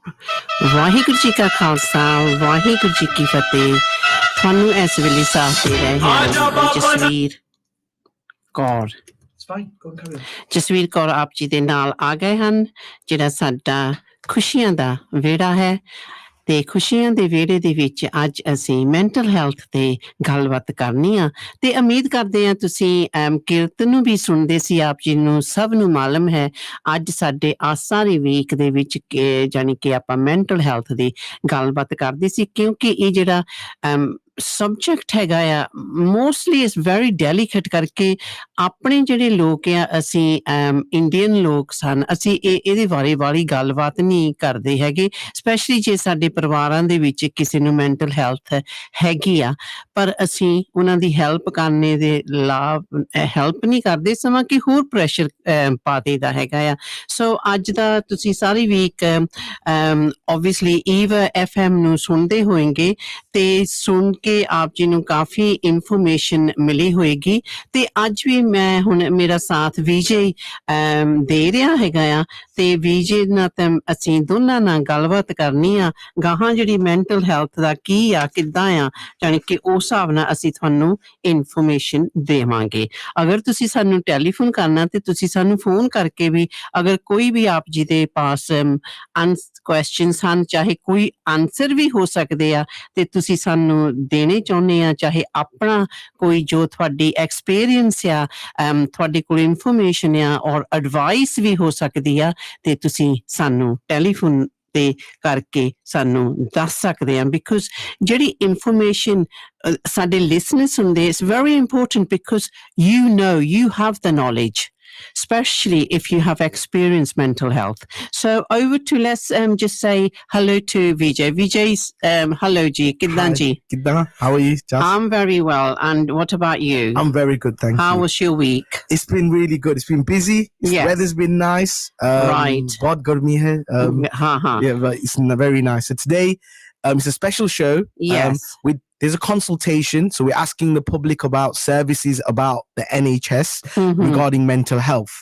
ਵਾਹਿਗੁਰੂ ਜੀ ਕਾ ਖਾਲਸਾ ਵਾਹਿਗੁਰੂ ਜੀ ਕੀ ਫਤਿਹ ਤੁਹਾਨੂੰ ਇਸ ਵੇਲੇ ਸਾਥ ਦੇ ਰਹੇ ਹਾਂ ਜਸਵੀਰ ਕੌਰ ਜਸਵੀਰ ਕੌਰ ਆਪ ਜੀ ਦੇ ਨਾਲ ਆ ਗਏ ਹਨ ਜਿਹੜਾ ਸਾਡਾ ਖੁਸ਼ੀਆਂ ਦਾ ਵਿਹੜਾ ਹੈ ਤੇ ਖੁਸ਼ੀਆਂ ਦੇ ਵਿਹੜੇ ਦੇ ਵਿੱਚ ਅੱਜ ਅਸੀਂ ਮੈਂਟਲ ਹੈਲਥ ਤੇ ਗੱਲਬਾਤ ਕਰਨੀ ਆ ਤੇ ਉਮੀਦ ਕਰਦੇ ਆ ਤੁਸੀਂ ਕੀਰਤਨ ਨੂੰ ਵੀ ਸੁਣਦੇ ਸੀ ਆਪ ਜੀ ਨੂੰ ਸਭ ਨੂੰ ਮਾਲੂਮ ਹੈ ਅੱਜ ਸਾਡੇ ਆਸਾਰੀ ਵੀਕ ਦੇ ਵਿੱਚ ਜਾਨੀ ਕਿ ਆਪਾਂ ਮੈਂਟਲ ਹੈਲਥ ਦੀ ਗੱਲਬਾਤ ਕਰਦੇ ਸੀ ਕਿਉਂਕਿ ਇਹ ਜਿਹੜਾ ਸਬਜੈਕਟ ਹੈਗਾ ਆ ਮੋਸਟਲੀ ਇਜ਼ ਵੈਰੀ ਡੈਲੀਕੇਟ ਕਰਕੇ ਆਪਣੇ ਜਿਹੜੇ ਲੋਕ ਆ ਅਸੀਂ ਇੰਡੀਅਨ ਲੋਕ ਸਨ ਅਸੀਂ ਇਹਦੇ ਬਾਰੇ ਵਾਲੀ ਗੱਲਬਾਤ ਨਹੀਂ ਕਰਦੇ ਹੈਗੇ ਸਪੈਸ਼ਲੀ ਜੇ ਸਾਡੇ ਪਰਿਵਾਰਾਂ ਦੇ ਵਿੱਚ ਕਿਸੇ ਨੂੰ ਮੈਂਟਲ ਹੈਲਥ ਹੈਗੀ ਆ ਪਰ ਅਸੀਂ ਉਹਨਾਂ ਦੀ ਹੈਲਪ ਕਰਨੇ ਦੇ ਲਾਭ ਹੈਲਪ ਨਹੀਂ ਕਰਦੇ ਸਮਾਂ ਕਿ ਹੋਰ ਪ੍ਰੈਸ਼ਰ ਪਾ ਦੇਦਾ ਹੈਗਾ ਆ ਸੋ ਅੱਜ ਦਾ ਤੁਸੀਂ ਸਾਰੀ ਵੀਕ obviously EAVA FM ਨੂੰ ਸੁਣਦੇ ਹੋਣਗੇ ਤੇ ਸੁਣ ਕੇ ਆਪ ਜੀ ਨੂੰ ਕਾਫੀ ਇਨਫੋਰਮੇਸ਼ਨ ਮਿਲੀ ਹੋਏਗੀ ਤੇ ਅੱਜ ਵੀ ਮੈਂ ਹੁਣ ਮੇਰਾ ਸਾਥ ਵਿਜੇ ਦੇ ਰਿਹਾ ਹੈਗਾ ਆ ਤੇ ਵਿਜੇ ਨਾਲ ਤਾਂ ਅਸੀਂ ਦੋਨਾਂ ਨਾਲ ਗੱਲਬਾਤ ਕਰਨੀ ਆ ਗਾਹਾਂ ਜਿਹੜੀ ਮੈਂਟਲ ਹੈਲਥ ਦਾ ਕੀ ਆ ਕਿੱਦਾਂ ਆ ਜਾਣੀ ਕਿ ਉਸ ਹਿਸਾਬ ਨਾਲ ਅਸੀਂ ਤੁਹਾਨੂੰ ਇਨਫੋਰਮੇਸ਼ਨ ਦੇਵਾਂਗੇ ਅਗਰ ਤੁਸੀਂ ਸਾਨੂੰ ਟੈਲੀਫੋਨ ਕਰਨਾ ਤੇ ਤੁਸੀਂ ਸਾਨੂੰ ਫੋਨ ਕਰਕੇ ਵੀ ਅਗਰ ਕੋਈ ਵੀ ਆਪ ਜੀ ਦੇ ਪਾਸ ਕੁਐਸਚਨਸ ਹਨ ਚਾਹੇ ਕੋਈ ਆਨਸਰ ਵੀ ਹੋ ਸਕਦੇ ਆ ਤੇ ਤੁਸੀਂ ਸਾਨੂੰ ਦੇਣੇ ਚਾਹੁੰਦੇ ਆ ਚਾਹੇ ਆਪਣਾ ਕੋਈ ਜੋ ਤੁਹਾਡੀ ਐਕਸਪੀਰੀਅੰਸ ਆ ਤੁਹਾਡੇ ਕੋਲ ਇਨਫੋਰਮੇਸ਼ਨ ਆ ਔਰ ਐਡਵਾਈਸ ਵੀ ਹੋ ਸਕਦੀ ਆ ਤੇ ਤੁਸੀਂ ਸਾਨੂੰ ਟੈਲੀਫੋਨ ਤੇ ਕਰਕੇ ਸਾਨੂੰ ਦੱਸ ਸਕਦੇ ਆ ਬਿਕਾਜ਼ ਜਿਹੜੀ ਇਨਫੋਰਮੇਸ਼ਨ ਸਾਡੇ ਲਿਸਨਰਸ ਹੁੰਦੇ it's very important because you have the knowledge especially if you have experienced mental health. So over to let's just say hello to Vijay. Vijay's hello ji, Kiddan ji. Kiddan, how are you? Jas? I'm very well. And what about you? I'm very good, thank you. How was your week? It's been really good. It's been busy. Yes. Weather's been nice. Right. Bahut garmi hai. Yeah, but it's very nice. So today, it's a special show. Yes. There's a consultation, so we're asking the public about services about the NHS regarding mental health.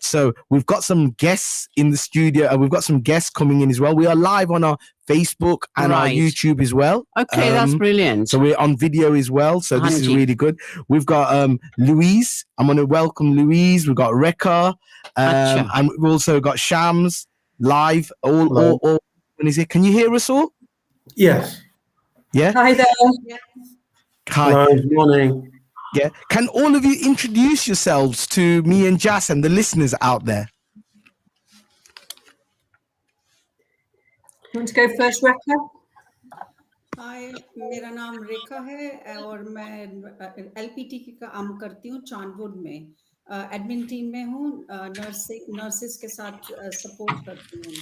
So we've got some guests in the studio, and we've got some guests coming in as well. We are live on our Facebook and our YouTube as well. Okay, that's brilliant. So we're on video as well, so this is really good. We've got Louise. I'm going to welcome Louise. We've got Rekha, and we've also got Shams live. All. Can you hear us all? Yes. Yeah. Hi there. Hi. Good morning. Yeah. Can all of you introduce yourselves to me and Jas and the listeners out there? You want to go first, Rekha? Hi, मेरा नाम रेखा है और मैं LPT की काम करती हूँ चांदवुड में एडमिन टीम में हूँ नर्सेस के साथ सपोर्ट करती हूँ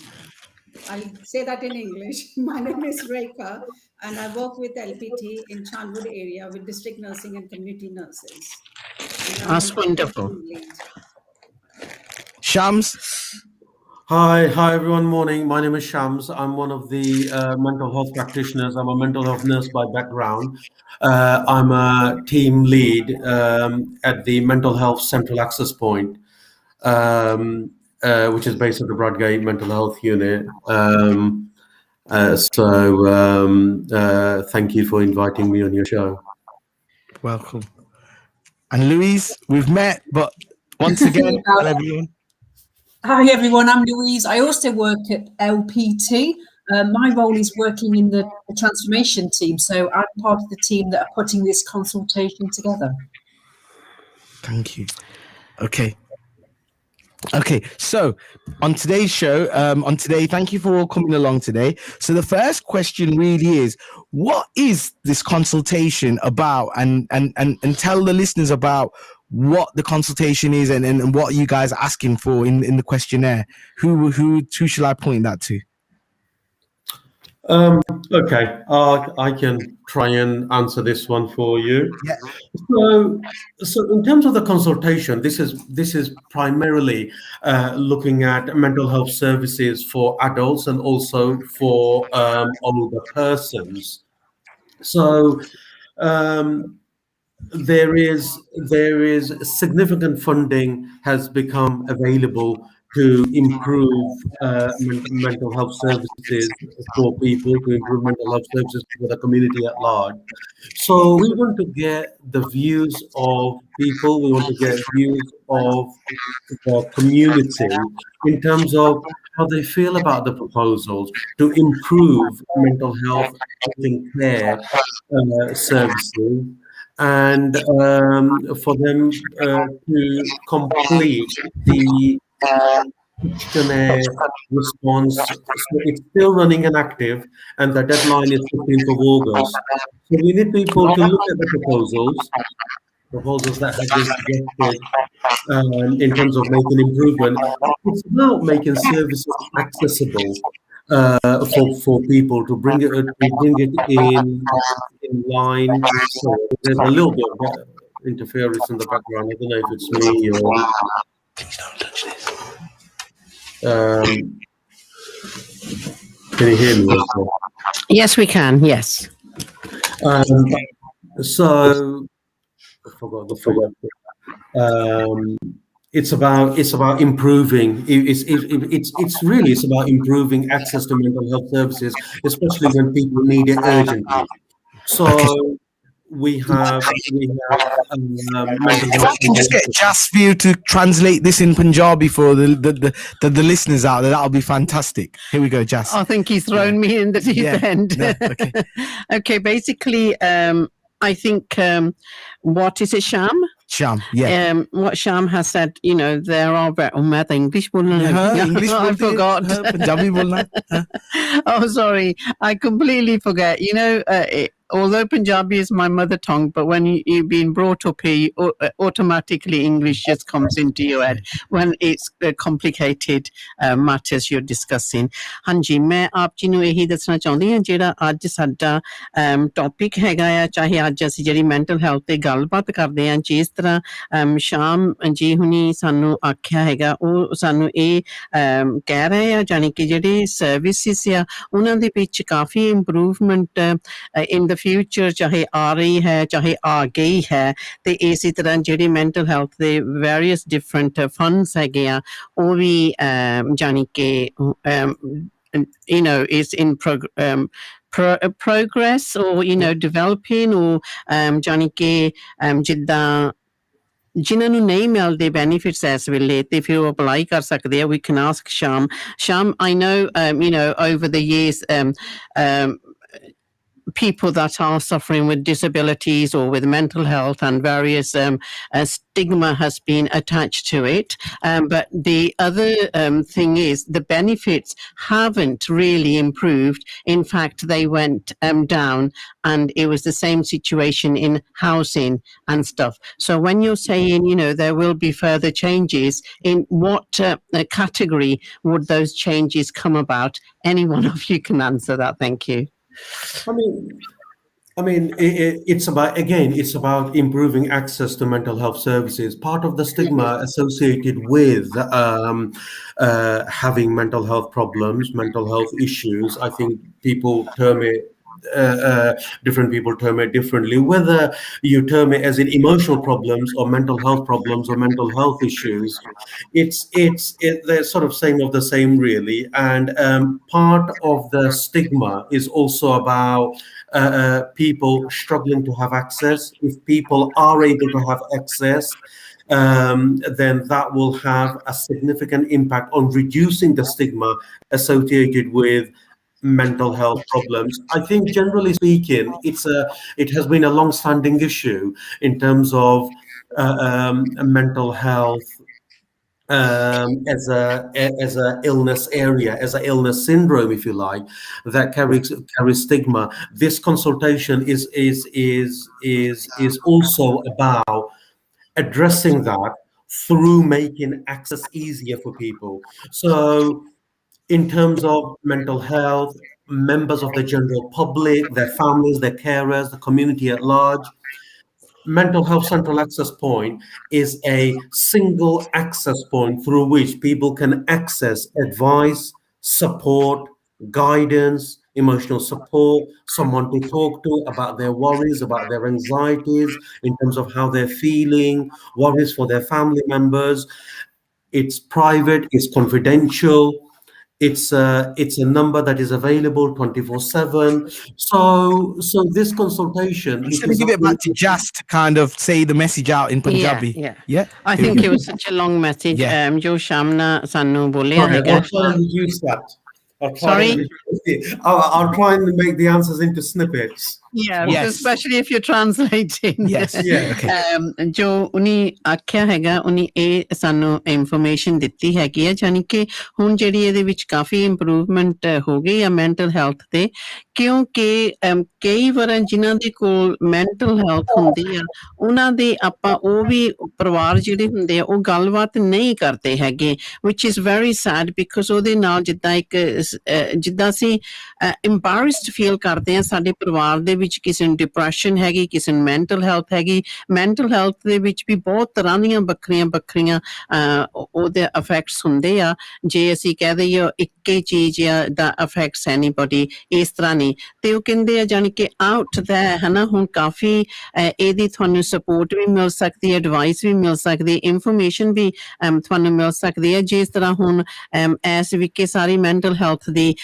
I'll say that in English. My name is Rekha and I work with LPT in Chandwood area with district nursing and community nurses. That's wonderful. Shams? Hi everyone, morning. My name is Shams. I'm one of the mental health practitioners. I'm a mental health nurse by background. I'm a team lead at the Mental Health Central Access Point. Which is based at the Bradgate Mental Health Unit. Thank you for inviting me on your show. Welcome. And Louise, we've met, but once again, hello everyone. Hi everyone, I'm Louise. I also work at LPT. My role is working in the transformation team, so I'm part of the team that are putting this consultation together. Thank you. Okay, so on today's show, thank you for all coming along today. So the first question really is, what is this consultation about? And tell the listeners about what the consultation is and what you guys are asking for in the questionnaire. Who shall I point that to? Okay, I can try and answer this one for you. Yeah. So in terms of the consultation, this is primarily looking at mental health services for adults and also for older persons. So there is significant funding has become available to improve mental health services for people, to improve mental health services for the community at large. So we want to get the views of people, we want to get views of the community in terms of how they feel about the proposals to improve mental health care services, and for them to complete the questionnaire response. So it's still running and active, and the deadline is 15th of August. So we need people to look at the proposals that have been suggested in terms of making improvement. It's about making services accessible for people, to bring it in line. So there's a little bit of interference in the background. I don't know if it's me or. Please don't touch this. Can you hear me? Yes, we can. Yes. So I forgot the phrase. It's about improving. It's about improving access to mental health services, especially when people need it urgently. So we have mental health. Just get Jasvir to translate this in Punjabi for the listeners out there. That'll be fantastic. Here we go, Jas. I think he's thrown me in the deep end. No, okay. Okay, basically, I think what is it, Sham? Sham, yeah. What Sham has said, there are English English I forgot. Punjabi bolna. Oh, sorry. I completely forget. Although Punjabi is my mother tongue, but when you've been brought up here, automatically English just comes into your head when it's complicated matters you're discussing. ਹਾਂਜੀ ਮੈਂ ਆਪ ਜੀ ਨੂੰ ਇਹੀ ਦੱਸਣਾ ਚਾਹੁੰਦੀ ਹਾਂ ਜਿਹੜਾ ਅੱਜ ਸਾਡਾ ਟੌਪਿਕ ਹੈਗਾ ਆ ਚਾਹੇ ਅੱਜ ਅਸੀਂ ਜਿਹੜੀ ਮੈਂਟਲ ਹੈਲਥ ਤੇ ਗੱਲਬਾਤ ਕਰਦੇ ਹਾਂ ਜਿਸ ਤਰ੍ਹਾਂ ਸ਼ਾਮ ਜੀ ਹੁਣੀ ਸਾਨੂੰ ਆਖਿਆ ਹੈਗਾ ਉਹ ਸਾਨੂੰ ਇਹ ਕਹਿ ਰਹੇ ਆ ਜਾਣੀ ਕਿ ਜਿਹੜੇ ਸਰਵਿਸਿਸ ਆ ਉਹਨਾਂ ਦੇ ਵਿੱਚ ਕਾਫੀ ਇੰਪਰੂਵਮੈਂਟ in the future ਚਾਹੇ ਆ ਰਹੀ ਹੈ ਚਾਹੇ ਆ ਗਈ ਹੈ ਤੇ ਇਸੇ ਤਰ੍ਹਾਂ ਜਿਹੜੇ ਮੈਂਟਲ ਹੈਲਥ ਦੇ various different funds ਹੈਗੇ ਆ ਉਹ ਵੀ ਜਾਣੀ ਕਿ is in progress or developing or ਜਾਣੀ ਕਿ ਜਿੱਦਾਂ ਜਿਨ੍ਹਾਂ ਨੂੰ ਨਹੀਂ ਮਿਲਦੇ benefits ਇਸ ਵੇਲੇ ਤੇ ਫਿਰ ਉਹ ਅਪਲਾਈ ਕਰ ਸਕਦੇ ਆ we can ask Sham I know over the years people that are suffering with disabilities or with mental health and various stigma has been attached to it. But the other thing is the benefits haven't really improved. In fact, they went down, and it was the same situation in housing and stuff. So when you're saying, there will be further changes, in what category would those changes come about? Any one of you can answer that. Thank you. I mean, it's about improving access to mental health services. Part of the stigma associated with having mental health problems, mental health issues, I think people term it. Different people term it differently. Whether you term it as in emotional problems or mental health problems or mental health issues, they're sort of same of the same, really. And part of the stigma is also about people struggling to have access. If people are able to have access, then that will have a significant impact on reducing the stigma associated with mental health problems. I think, generally speaking, it has been a long-standing issue in terms of mental health as a illness area, as an illness syndrome, if you like, that carries stigma. This consultation is also about addressing that through making access easier for people. So in terms of mental health, members of the general public, their families, their carers, the community at large, Mental Health Central Access Point is a single access point through which people can access advice, support, guidance, emotional support, someone to talk to about their worries, about their anxieties, in terms of how they're feeling, worries for their family members. It's private, it's confidential. It's a number that is available 24/7. So this consultation. I'm just going to give it back to Jas to kind of say the message out in Punjabi. Yeah. I think it was such a long message. Jo Shamna Sanu Bolya I'll try and use that. Sorry? I'll try and make the answers into snippets. Yeah, especially if you're translating. Yes. जो उन्हीं आख्या हैगा उन्हीं ਇਹ ਸਾਨੂੰ information ਦਿੱਤੀ ਹੈਗੀ ਹੈ ਜਾਨੀ ਕਿ ਹੁਣ ਜਿਹੜੀ ਇਹਦੇ ਵਿੱਚ ਕਾਫੀ ਇੰਪਰੂਵਮੈਂਟ ਹੋ ਗਈ ਆ ਮੈਂਟਲ ਹੈਲਥ ਤੇ ਕਿਉਂਕਿ ਕਈ ਵਾਰ ਜਿਨ੍ਹਾਂ ਦੇ ਕੋਲ ਮੈਂਟਲ ਹੈਲਥ ਹੁੰਦੀ ਆ ਉਹਨਾਂ ਦੇ ਆਪਾਂ ਉਹ ਵੀ ਪਰਿਵਾਰ ਜਿਹੜੇ ਹੁੰਦੇ ਆ ਉਹ ਗੱਲਬਾਤ ਨਹੀਂ ਕਰਦੇ ਹੈਗੇ which is very sad because ਉਹਦੇ ਨਾਲ ਜਿੱਦਾਂ ਅਸੀਂ embarrassed feel ਕਰਦੇ ਆ ਸਾਡੇ ਪਰਿਵਾਰ ਦੇ ਵਿੱਚ ਕਿਸੇ ਨੂੰ ਡਿਪਰੈਸ਼ਨ ਹੈਗੀ ਕਿਸੇ ਨੂੰ ਮੈਂਟਲ ਹੈਲਥ ਹੈਗੀ ਮੈਂਟਲ ਹੈਲਥ ਦੇ ਵਿੱਚ ਵੀ ਬਹੁਤ ਤਰ੍ਹਾਂ ਦੀਆਂ ਵੱਖਰੀਆਂ ਉਹਦੇ ਇਫੈਕਟਸ ਹੁੰਦੇ ਆ ਜੇ ਅਸੀਂ ਕਹਿ ਦਈਏ ਇੱਕ ਹੀ ਚੀਜ਼ ਦਾ ਅਫੈਕਟਸ ਐਨੀਬਡੀ ਇਸ ਤਰ੍ਹਾਂ ਨਹੀਂ ਤੇ ਉਹ ਕਹਿੰਦੇ ਆ ਜਾਣੀ ਕਿ ਆਊਟ ਦਾ ਹਨਾ ਹੁਣ ਕਾਫੀ ਇਹਦੀ ਤੁਹਾਨੂੰ ਸਪੋਰਟ ਵੀ ਮਿਲ ਸਕਦੀ ਹੈ ਐਡਵਾਈਸ ਵੀ ਮਿਲ ਸਕਦੀ ਹੈ ਇਨਫੋਰਮੇਸ਼ਨ ਵੀ ਤੁਹਾਨੂੰ ਮਿਲ ਸਕਦੀ ਹੈ ਜਿਸ ਤਰ੍ਹਾਂ ਹੁਣ ਐਸ ਵਿਕੇ ਸਾਰੀ ਮੈਂਟਲ ਹੈਲਥ ਦੀ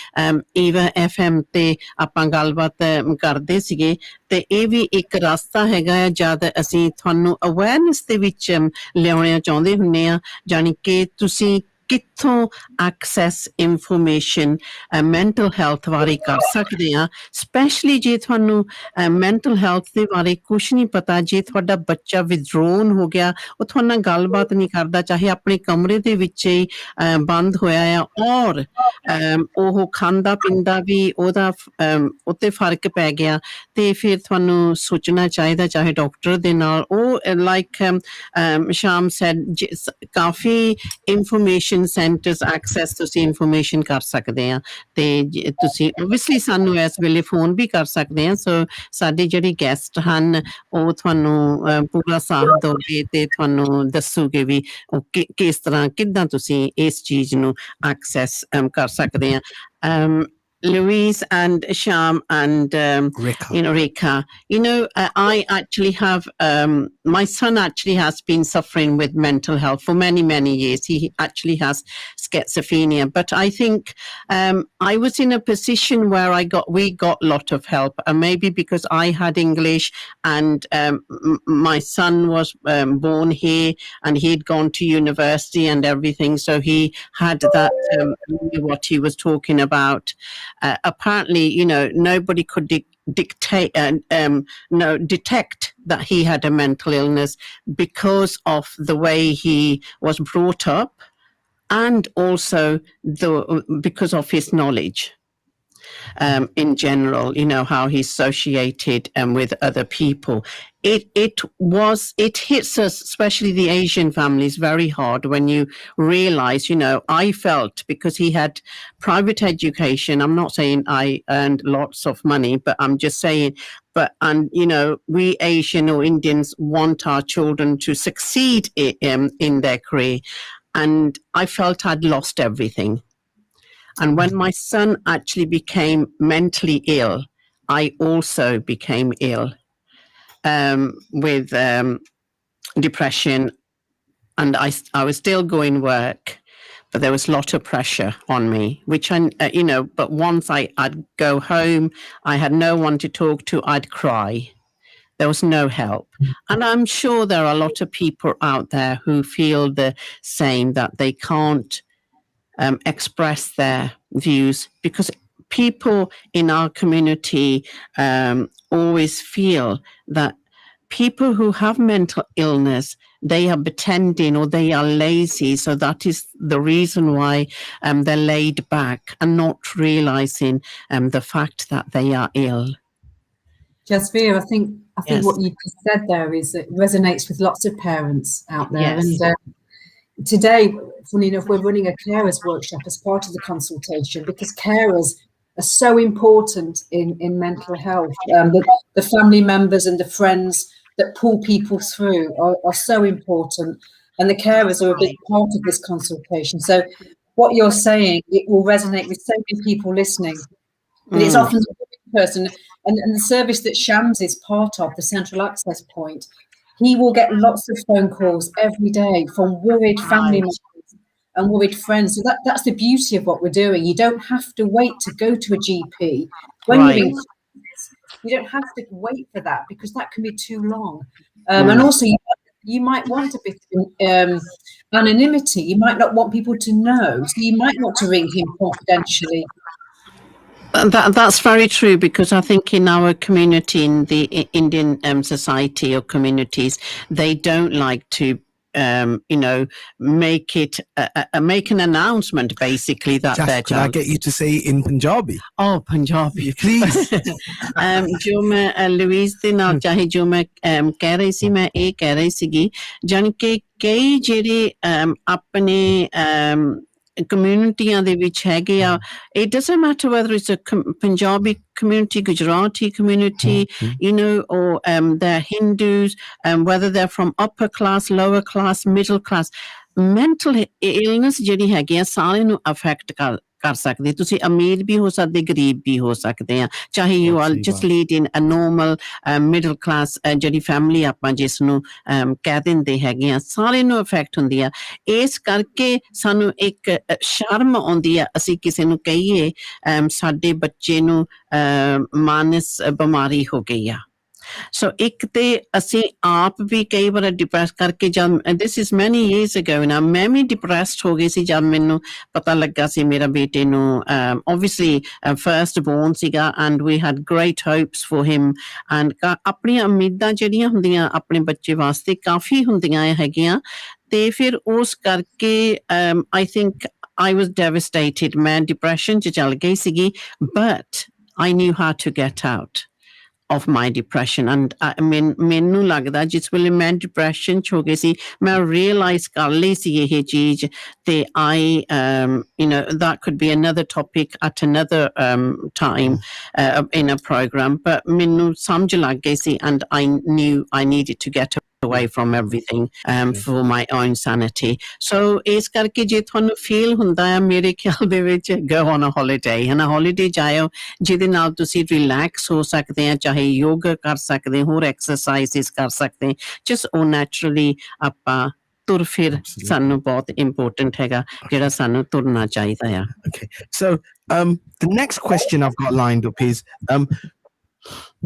EAVA FM ਤੇ ਆਪਾਂ ਗੱਲਬਾਤ ਕਰਦੇ ਸੀਗੇ ਤੇ ਇਹ ਵੀ ਇੱਕ ਰਸਤਾ ਹੈਗਾ ਆ ਜਦ ਅਸੀਂ ਤੁਹਾਨੂੰ ਅਵੇਅਰਨੈਸ ਦੇ ਵਿੱਚ ਲਿਆਉਣਾ ਚਾਹੁੰਦੇ ਹੁੰਦੇ ਆ ਜਾਣੀ ਕਿ ਤੁਸੀਂ ਕਿੱਥੋਂ ਐਕਸੈਸ ਇਨਫੋਰਮੇਸ਼ਨ ਮੈਂਟਲ ਹੈਲਥ ਬਾਰੇ ਕਰ ਸਕਦੇ ਆ ਸਪੈਸ਼ਲੀ ਜੇ ਤੁਹਾਨੂੰ ਮੈਂਟਲ ਹੈਲਥ ਦੇ ਬਾਰੇ ਕੁਛ ਨਹੀਂ ਪਤਾ ਜੇ ਤੁਹਾਡਾ ਬੱਚਾ ਵਿਦਰੋਨ ਹੋ ਗਿਆ ਉਹ ਤੁਹਾਡੇ ਨਾਲ ਗੱਲਬਾਤ ਨਹੀਂ ਕਰਦਾ ਚਾਹੇ ਆਪਣੇ ਕਮਰੇ ਦੇ ਵਿੱਚ ਹੀ ਬੰਦ ਹੋਇਆ ਆ ਔਰ ਉਹ ਖਾਂਦਾ ਪੀਂਦਾ ਵੀ ਉਹਦਾ ਉੱਤੇ ਫਰਕ ਪੈ ਗਿਆ ਤੇ ਫਿਰ ਤੁਹਾਨੂੰ ਸੋਚਣਾ ਚਾਹੀਦਾ ਚਾਹੇ ਡਾਕਟਰ ਦੇ ਨਾਲ ਉਹ ਲਾਈਕ ਸ਼ਾਮ ਸੈਡ ਕਾਫੀ ਇਨਫੋਰਮੇਸ਼ਨ ਸੈਂਟਰਸ ਐਕਸੈਸ ਤੁਸੀਂ ਇਨਫੋਰਮੇਸ਼ਨ ਕਰ ਸਕਦੇ ਆ ਤੇ ਤੁਸੀਂ ਓਬਵੀਅਸਲੀ ਸਾਨੂੰ ਇਸ ਵੇਲੇ ਫੋਨ ਵੀ ਕਰ ਸਕਦੇ ਆ ਸੋ ਸਾਡੇ ਜਿਹੜੇ ਗੈਸਟ ਹਨ ਉਹ ਤੁਹਾਨੂੰ ਪੂਰਾ ਸਾਥ ਦੋਗੇ ਤੇ ਤੁਹਾਨੂੰ ਦੱਸੂਗੇ ਵੀ ਕਿਸ ਤਰ੍ਹਾਂ ਕਿੱਦਾਂ ਤੁਸੀਂ ਇਸ ਚੀਜ਼ ਨੂੰ ਐਕਸੈਸ ਕਰ ਸਕਦੇ ਆ Louise and Sham and Rika, I actually have my son actually has been suffering with mental health for many years. He actually has schizophrenia, but I think I was in a position where we got a lot of help, and maybe because I had English and my son was born here and he'd gone to university and everything, so he had that what he was talking about. Apparently, nobody could detect that he had a mental illness because of the way he was brought up and also because of his knowledge. In general, how he's associated with other people. It hits us, especially the Asian families, very hard when you realize, I felt because he had private education. I'm not saying I earned lots of money, but I'm just saying, we Asian or Indians want our children to succeed in their career. And I felt I'd lost everything. And when my son actually became mentally ill, I also became ill with depression. And I was still going work, but there was a lot of pressure on me, which but once I'd go home, I had no one to talk to, I'd cry. There was no help. And I'm sure there are a lot of people out there who feel the same, that they can't express their views because people in our community always feel that people who have mental illness, they are pretending or they are lazy, so that is the reason why they're laid back and not realizing the fact that they are ill. Jasvir, I think Yes. what you just said there it resonates with lots of parents out there. Yes. And today, funny enough, we're running a carers workshop as part of the consultation because carers are so important in mental health. The family members and the friends that pull people through are so important, and the carers are a big part of this consultation. So what you're saying, it will resonate with so many people listening. And it's often the person, and the service that Shams is part of, the central access point, he will get lots of phone calls every day from worried family members and worried friends. So that's the beauty of what we're doing. You don't have to wait to go to a GP. When Right. you're in, you don't have to wait for that because that can be too long. And also, you might want a bit of anonymity. You might not want people to know. So you might want to ring him confidentially. That's very true, because I think in our community, in the Indian society or communities, they don't like to make an announcement basically that Jas, they're could I get you to say it in Punjabi? Oh, Punjabi, please. जो मैं Louis दे नाल चाहे जो मैं कह रही सी, मैं ये कह रही सीगी जान के कई जेरे अपने communities ਦੇ ਵਿੱਚ ਹੈਗੇ ਆ, it doesn't matter whether it's a Punjabi community, Gujarati community, or they're Hindus, whether they're from upper class, lower class, middle class, mental illness ਜਿਹੜੀ ਹੈਗੀ ਆ ਸਾਰਿਆਂ ਨੂੰ affect ਕਰ ਸਕਦੇ। ਤੁਸੀਂ ਅਮੀਰ ਵੀ ਹੋ ਸਕਦੇ, ਗਰੀਬ ਵੀ ਹੋ ਸਕਦੇ ਆ, ਚਾਹੇ you are just lead in a normal middle class ਜਿਹੜੀ ਫੈਮਿਲੀ ਆਪਾਂ ਜਿਸ ਨੂੰ ਕਹਿ ਦਿੰਦੇ ਹੈਗੇ ਆ, ਸਾਰਿਆਂ ਨੂੰ ਅਫੈਕਟ ਹੁੰਦੀ ਆ। ਇਸ ਕਰਕੇ ਸਾਨੂੰ ਇੱਕ ਸ਼ਰਮ ਆਉਂਦੀ ਆ ਅਸੀਂ ਕਿਸੇ ਨੂੰ ਕਹੀਏ ਸਾਡੇ ਬੱਚੇ ਨੂੰ ਮਾਨਸ ਬਿਮਾਰੀ ਹੋ ਗਈ ਆ। So ਇੱਕ ਤੇ ਅਸੀਂ ਆਪ ਵੀ ਕਈ ਵਾਰ ਡਿਪਰੈਸ ਕਰਕੇ this is many years ago now, ਮੈਂ ਵੀ ਡਿਪਰੈਸਡ ਹੋ ਗਈ ਸੀ ਜਦ ਮੈਨੂੰ ਪਤਾ ਲੱਗਾ ਸੀ ਮੇਰੇ ਬੇਟੇ ਨੂੰ obviously first born ਸੀਗਾ and we had great hopes for him and ਆਪਣੀਆਂ ਉਮੀਦਾਂ ਜਿਹੜੀਆਂ ਹੁੰਦੀਆਂ ਆਪਣੇ ਬੱਚੇ ਵਾਸਤੇ ਕਾਫੀ ਹੁੰਦੀਆਂ ਹੈਗੀਆਂ ਤੇ ਫਿਰ ਉਸ ਕਰਕੇ I think I was devastated, ਮੈਂ depression ਚ ਚੱਲ ਗਈ ਸੀਗੀ, but I knew how to get out of my depression and ਮੈਨੂੰ ਲੱਗਦਾ ਜਿਸ ਵੇਲੇ ਮੈਂ depression ਚ ਹੋ ਗਈ ਸੀ ਮੈਂ realize ਕਰ ਲਈ ਸੀ ਇਹ ਚੀਜ਼ ਤੇ I that could be another topic at another time in a program, but ਮੈਨੂੰ ਸਮਝ ਲੱਗ ਗਈ ਸੀ and I knew I needed to get away from everything for my own sanity. So ਇਸ ਕਰਕੇ ਜੇ ਤੁਹਾਨੂੰ feel ਹੁੰਦਾ ਹੈ ਮੇਰੇ ਖਿਆਲ ਦੇ ਵਿੱਚ go on a holiday, ਹਨਾ, holiday ਜਾਇਓ ਜਿਹਦੇ ਨਾਲ ਤੁਸੀਂ relax ਹੋ ਸਕਦੇ ਆ, ਚਾਹੇ yoga ਕਰ ਸਕਦੇ, ਹੋਰ exercises ਕਰ ਸਕਦੇ, just ਉਹ naturally ਆਪਾਂ ਤੁਰ ਫਿਰ ਸਾਨੂੰ ਬਹੁਤ important ਹੈਗਾ ਜਿਹੜਾ ਸਾਨੂੰ ਤੁਰਨਾ ਚਾਹੀਦਾ ਆ। Okay, so the next question I've got lined up is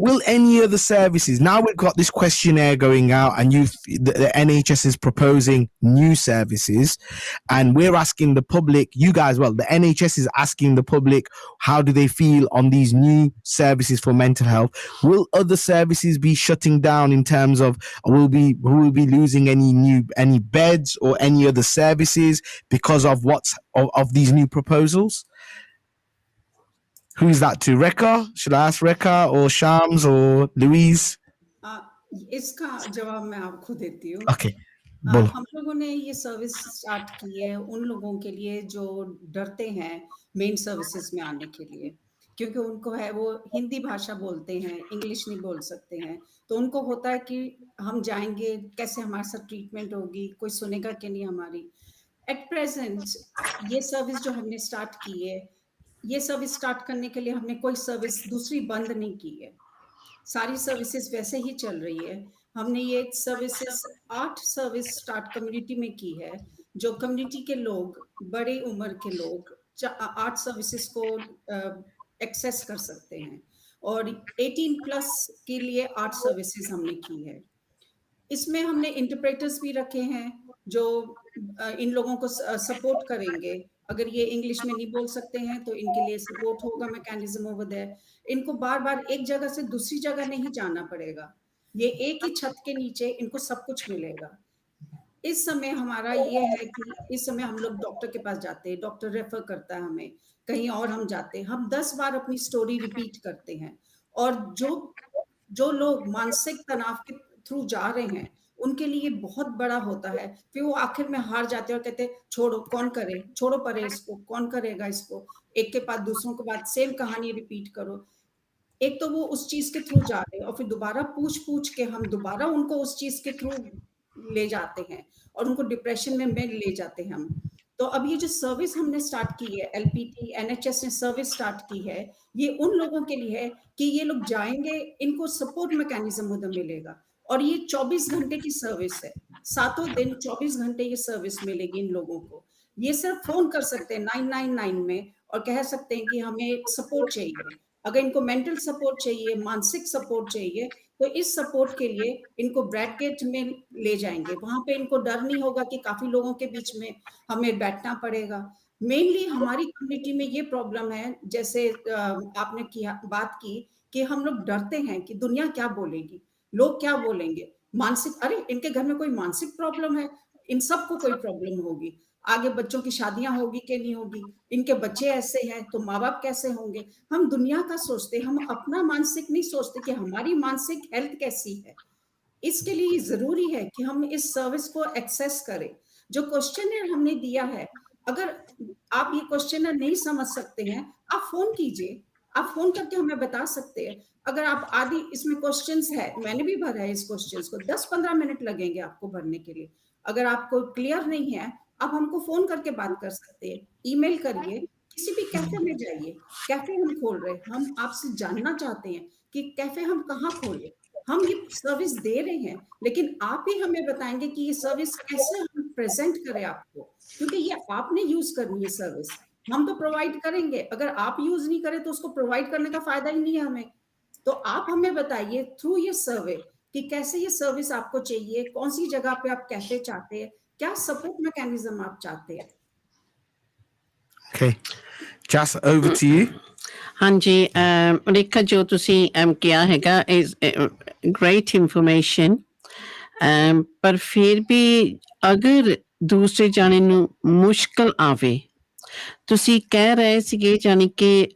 will any of the services, now we've got this questionnaire going out and the NHS is proposing new services and we're asking the public, you guys, well, the NHS is asking the public how do they feel on these new services for mental health. Will other services be shutting down in terms of will we be losing any beds or any other services because of of these new proposals? Who's that to? Rekha? Should I ask Rekha or Shams or Louise? इसका जवाब मैं आपको देती हूँ। Okay. हम लोगों ने ये सर्विस स्टार्ट की है उन लोगों के लिए जो डरते हैं मेन सर्विसेज में आने के लिए, क्योंकि उनको है वो हिंदी भाषा बोलते हैं, इंग्लिश नहीं बोल सकते हैं, तो उनको होता है कि हम जाएंगे कैसे हमारे साथ ट्रीटमेंट होगी, कोई सुनेगा कि नहीं हमारी। एट प्रेजेंट ये सर्विस जो हमने स्टार्ट की है, ये सर्विस स्टार्ट करने के लिए हमने कोई सर्विस दूसरी बंद नहीं की है, सारी सर्विसेज वैसे ही चल रही है। हमने ये सर्विसेज 8 सर्विस स्टार्ट कम्युनिटी में की है, जो कम्युनिटी के लोग, बड़े उम्र के लोग 8 सर्विसेज को एक्सेस कर सकते हैं और 18+ के लिए 8 सर्विसेज हमने की है। इसमें हमने इंटरप्रेटर्स भी रखे हैं जो इन लोगों को सपोर्ट करेंगे, अगर ये इंग्लिश में नहीं बोल सकते हैं तो इनके लिए सपोर्ट होगा मैकेनिज्म ओवर देयर। इनको बार बार एक जगह से दूसरी जगह नहीं जाना पड़ेगा, ये एक ही छत के नीचे इनको सब कुछ मिलेगा। इस समय हमारा ये है कि इस समय हम लोग डॉक्टर के पास जाते हैं, डॉक्टर रेफर करता है हमें, कहीं और हम जाते हैं, हम 10 बार अपनी स्टोरी रिपीट करते हैं और जो लोग मानसिक तनाव के थ्रू जा रहे हैं उनके लिए बहुत बड़ा होता है, फिर वो आखिर में हार जाते हैं और कहते हैं छोड़ो, कौन करे, छोड़ो परे इसको, कौन करेगा इसको, एक के बाद दूसरों के बाद सेम कहानी रिपीट करो। एक तो वो उस चीज के थ्रू जा रहे हैं और फिर दोबारा पूछ के हम दोबारा उनको उस चीज के थ्रू ले जाते हैं और उनको डिप्रेशन में ले जाते हैं हम। तो अब ये जो सर्विस हमने स्टार्ट की है, LPT NHS ने सर्विस स्टार्ट की है, ये उन लोगों के लिए है कि ये लोग जाएंगे, इनको सपोर्ट मैकेनिज्म उधर मिलेगा और ये 24 घंटे की सर्विस है, 7 दिन 24 घंटे ये सर्विस मिलेगी इन लोगों को। ये सिर्फ फोन कर सकते हैं 999 में और कह सकते हैं कि हमें सपोर्ट चाहिए। अगर इनको मेंटल सपोर्ट चाहिए, मानसिक सपोर्ट चाहिए, तो इस सपोर्ट के लिए इनको ब्रैकेट में ले जाएंगे। वहां पे इनको डर नहीं होगा कि काफी लोगों के बीच में हमें बैठना पड़ेगा। मेनली हमारी कम्युनिटी में ये प्रॉब्लम है, जैसे आपने बात की कि हम लोग डरते हैं कि दुनिया क्या बोलेगी, लोग क्या बोलेंगे, मानसिक, अरे इनके घर में कोई मानसिक प्रॉब्लम है, इन सबको कोई प्रॉब्लम होगी, आगे बच्चों की शादियां होगी कि नहीं होगी, इनके बच्चे ऐसे हैं तो माँ बाप कैसे होंगे। हम दुनिया का सोचते, हम अपना मानसिक नहीं सोचते कि हमारी मानसिक हेल्थ कैसी है। इसके लिए जरूरी है कि हम इस सर्विस को एक्सेस करें। जो क्वेश्चनर हमने दिया है, अगर आप ये क्वेश्चनर नहीं समझ सकते हैं, आप फोन कीजिए, आप फोन करके हमें बता सकते हैं। अगर आप आदि इसमें क्वेश्चंस है, मैंने भी भरा है इस क्वेश्चंस को, 10-15 मिनट लगेंगे आपको भरने के लिए। अगर आपको क्लियर नहीं है, आप हमको फोन करके बात कर सकते हैं, ईमेल करिए, किसी भी कैफे में जाइए। कैफे हम खोल रहे हैं, हम आपसे जानना चाहते हैं कि कैफे हम कहाँ खोले। हम ये सर्विस दे रहे हैं, लेकिन आप ही हमें बताएंगे कि ये सर्विस कैसे हम प्रेजेंट करें आपको, क्योंकि ये आपने यूज करनी है सर्विस। हम तो प्रोवाइड करेंगे, अगर आप यूज नहीं करें तो उसको प्रोवाइड करने का फायदा ही नहीं है हमें। तो आप हमें बताइए थ्रू ये सर्वे कि कैसे ये सर्विस आपको चाहिए, कौन सी जगह पे आप कैफे चाहते हैं, क्या सपोर्ट मैकेनिज्म आप चाहते हैं। Okay, Jas, over to you. हाँ जी, रेखा जो ਤੁਸੀਂ किया हैगा is great information, पर फिर भी अगर दूसरे जाने ਨੂੰ ਮੁਸ਼ਕਲ ਆਵੇ, ਤੁਸੀਂ ਕਹਿ ਰਹੇ ਸੀਗੇ ਜਾਨੀ ਕਿ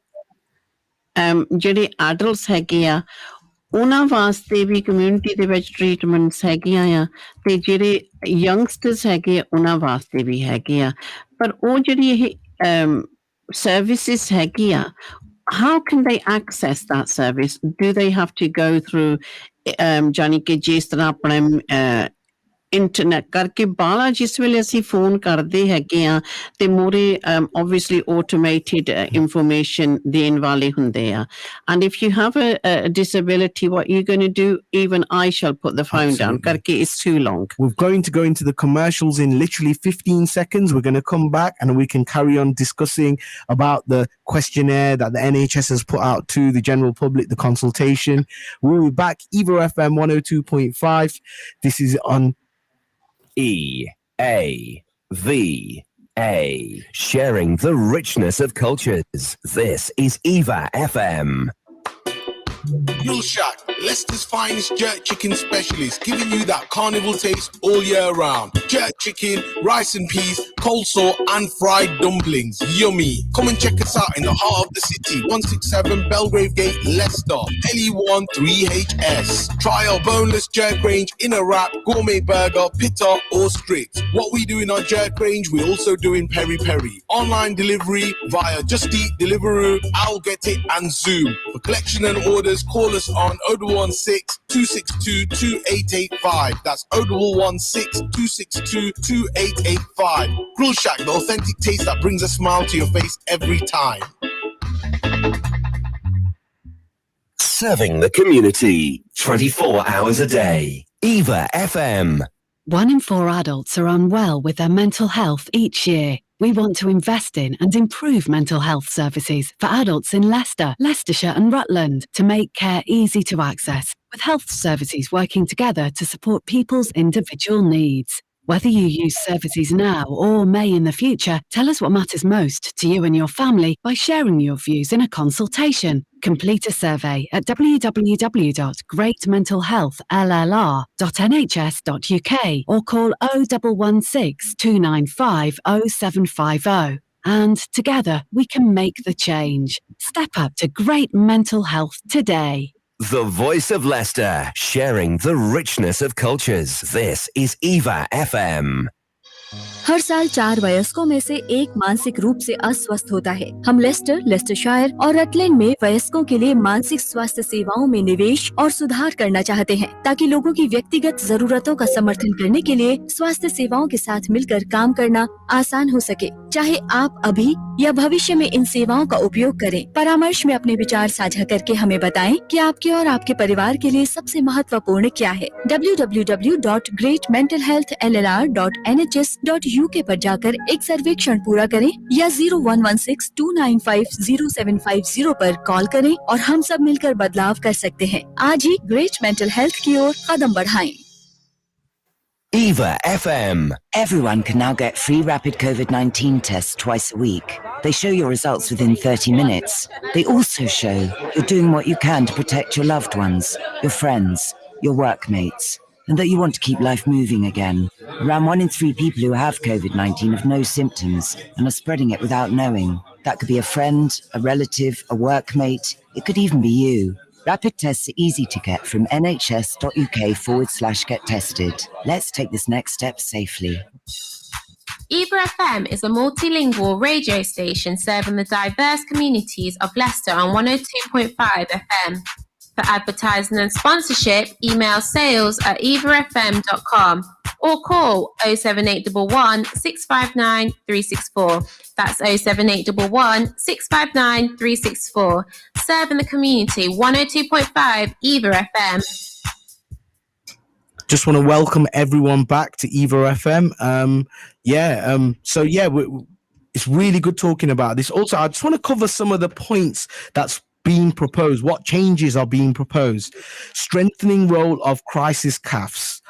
ਜਿਹੜੇ ਐਡਲਟਸ ਹੈਗੇ ਆ ਉਹਨਾਂ ਵਾਸਤੇ ਵੀ ਕਮਿਊਨਿਟੀ ਦੇ ਵਿੱਚ ਟ੍ਰੀਟਮੈਂਟਸ ਹੈਗੀਆਂ ਆ, ਤੇ ਜਿਹੜੇ ਯੰਗਸਟਰਸ ਹੈਗੇ ਆ ਉਹਨਾਂ ਵਾਸਤੇ ਵੀ ਹੈਗੇ ਆ, ਪਰ ਉਹ ਜਿਹੜੀ ਇਹ services ਹੈਗੀ ਆ, how can they access that service? Do they have to go through ਜਾਨੀ ਕਿ ਜਿਸ ਤਰ੍ਹਾਂ ਆਪਣੇ ਇੰਟਰਨੈਟ ਕਰਕੇ ਬਾਹਲਾ ਜਿਸ ਵੇਲੇ ਅਸੀਂ ਫੋਨ ਕਰਦੇ ਹੈਗੇ ਆ ਤੇ ਮੋਰੇ obviously automated information ਦੇਣ ਵਾਲੇ ਹੁੰਦੇ ਆ, and if you have a disability, what you're going to do, even I shall put the phone down ਕਰਕੇ it's too long. We're going to go into the commercials in literally 15 seconds. We're going to come back and we can carry on discussing about the questionnaire that the NHS has put out to the general public, the consultation. We'll be back. EAVA FM 102.5. This is on EAVA, sharing the richness of cultures. This is EAVA FM. Grill Shack, Leicester's finest jerk chicken specialist, giving you that carnival taste all year round. Jerk chicken, rice and peas, coleslaw and fried dumplings. Yummy. Come and check us out in the heart of the city. 167 Belgrave Gate, Leicester. LE1 3HS. Try our boneless jerk range in a wrap, gourmet burger, pita or strips. What we do in our jerk range, we also do in peri peri. Online delivery via Just Eat, Deliveroo, I'll Get It and Zoom. For collection and orders, call us on 0116 262 2885. That's 0116 262 2885. Grill Shack, the authentic taste that brings a smile to your face every time. Serving the community 24 hours a day. EAVA FM. 1 in 4 adults are unwell with their mental health each year. We want to invest in and improve mental health services for adults in Leicester, Leicestershire and Rutland to make care easy to access, with health services working together to support people's individual needs. Whether you use services now or may in the future, tell us what matters most to you and your family by sharing your views in a consultation. Complete a survey at www.greatmentalhealthllr.nhs.uk or call 0116 295 0750. And together we can make the change. Step up to great mental health today. The voice of Leicester, sharing the richness of cultures. This is EAVA FM. हर साल 4 वयस्कों में से एक मानसिक रूप से अस्वस्थ होता है। हम लेस्टर, लेस्टरशायर और रटलैंड में वयस्कों के लिए मानसिक स्वास्थ्य सेवाओं में निवेश और सुधार करना चाहते हैं, ताकि लोगों की व्यक्तिगत जरूरतों का समर्थन करने के लिए स्वास्थ्य सेवाओं के साथ मिलकर काम करना आसान हो सके। चाहे आप अभी या भविष्य में इन सेवाओं का उपयोग करें। परामर्श में अपने विचार साझा करके हमें बताएं कि आपके और आपके परिवार के लिए सबसे महत्वपूर्ण क्या है। www.greatmentalhealthllr.nhs.uk पर जाकर एक सर्वेक्षण पूरा करें या 011629500750 पर कॉल करें और हम सब मिलकर बदलाव कर सकते हैं। आज ही ग्रेट मेंटल हेल्थ की ओर कदम बढ़ाएं। EAVA FM. Everyone can now get free rapid COVID-19 tests twice a week. They show your results within 30 minutes. They also show you're doing what you can to protect your loved ones, your friends, your workmates, and that you want to keep life moving again. Around 1 in 3 people who have COVID-19 have no symptoms and are spreading it without knowing. That could be a friend, a relative, a workmate. It could even be you. Rapid tests are easy to get from nhs.uk/get tested. Let's take this next step safely. EAVA FM is a multilingual radio station serving the diverse communities of Leicester on 102.5 FM. For advertising and sponsorship, email sales@eavafm.com or call 07811 659 364. That's 07811 659 364. Serving the community, 102.5 EAVA FM. Just want to welcome everyone back to EAVA FM. It's really good talking about this. Also, I just want to cover some of the points that's being proposed. What changes are being proposed? Strengthening role of crisis CAFs.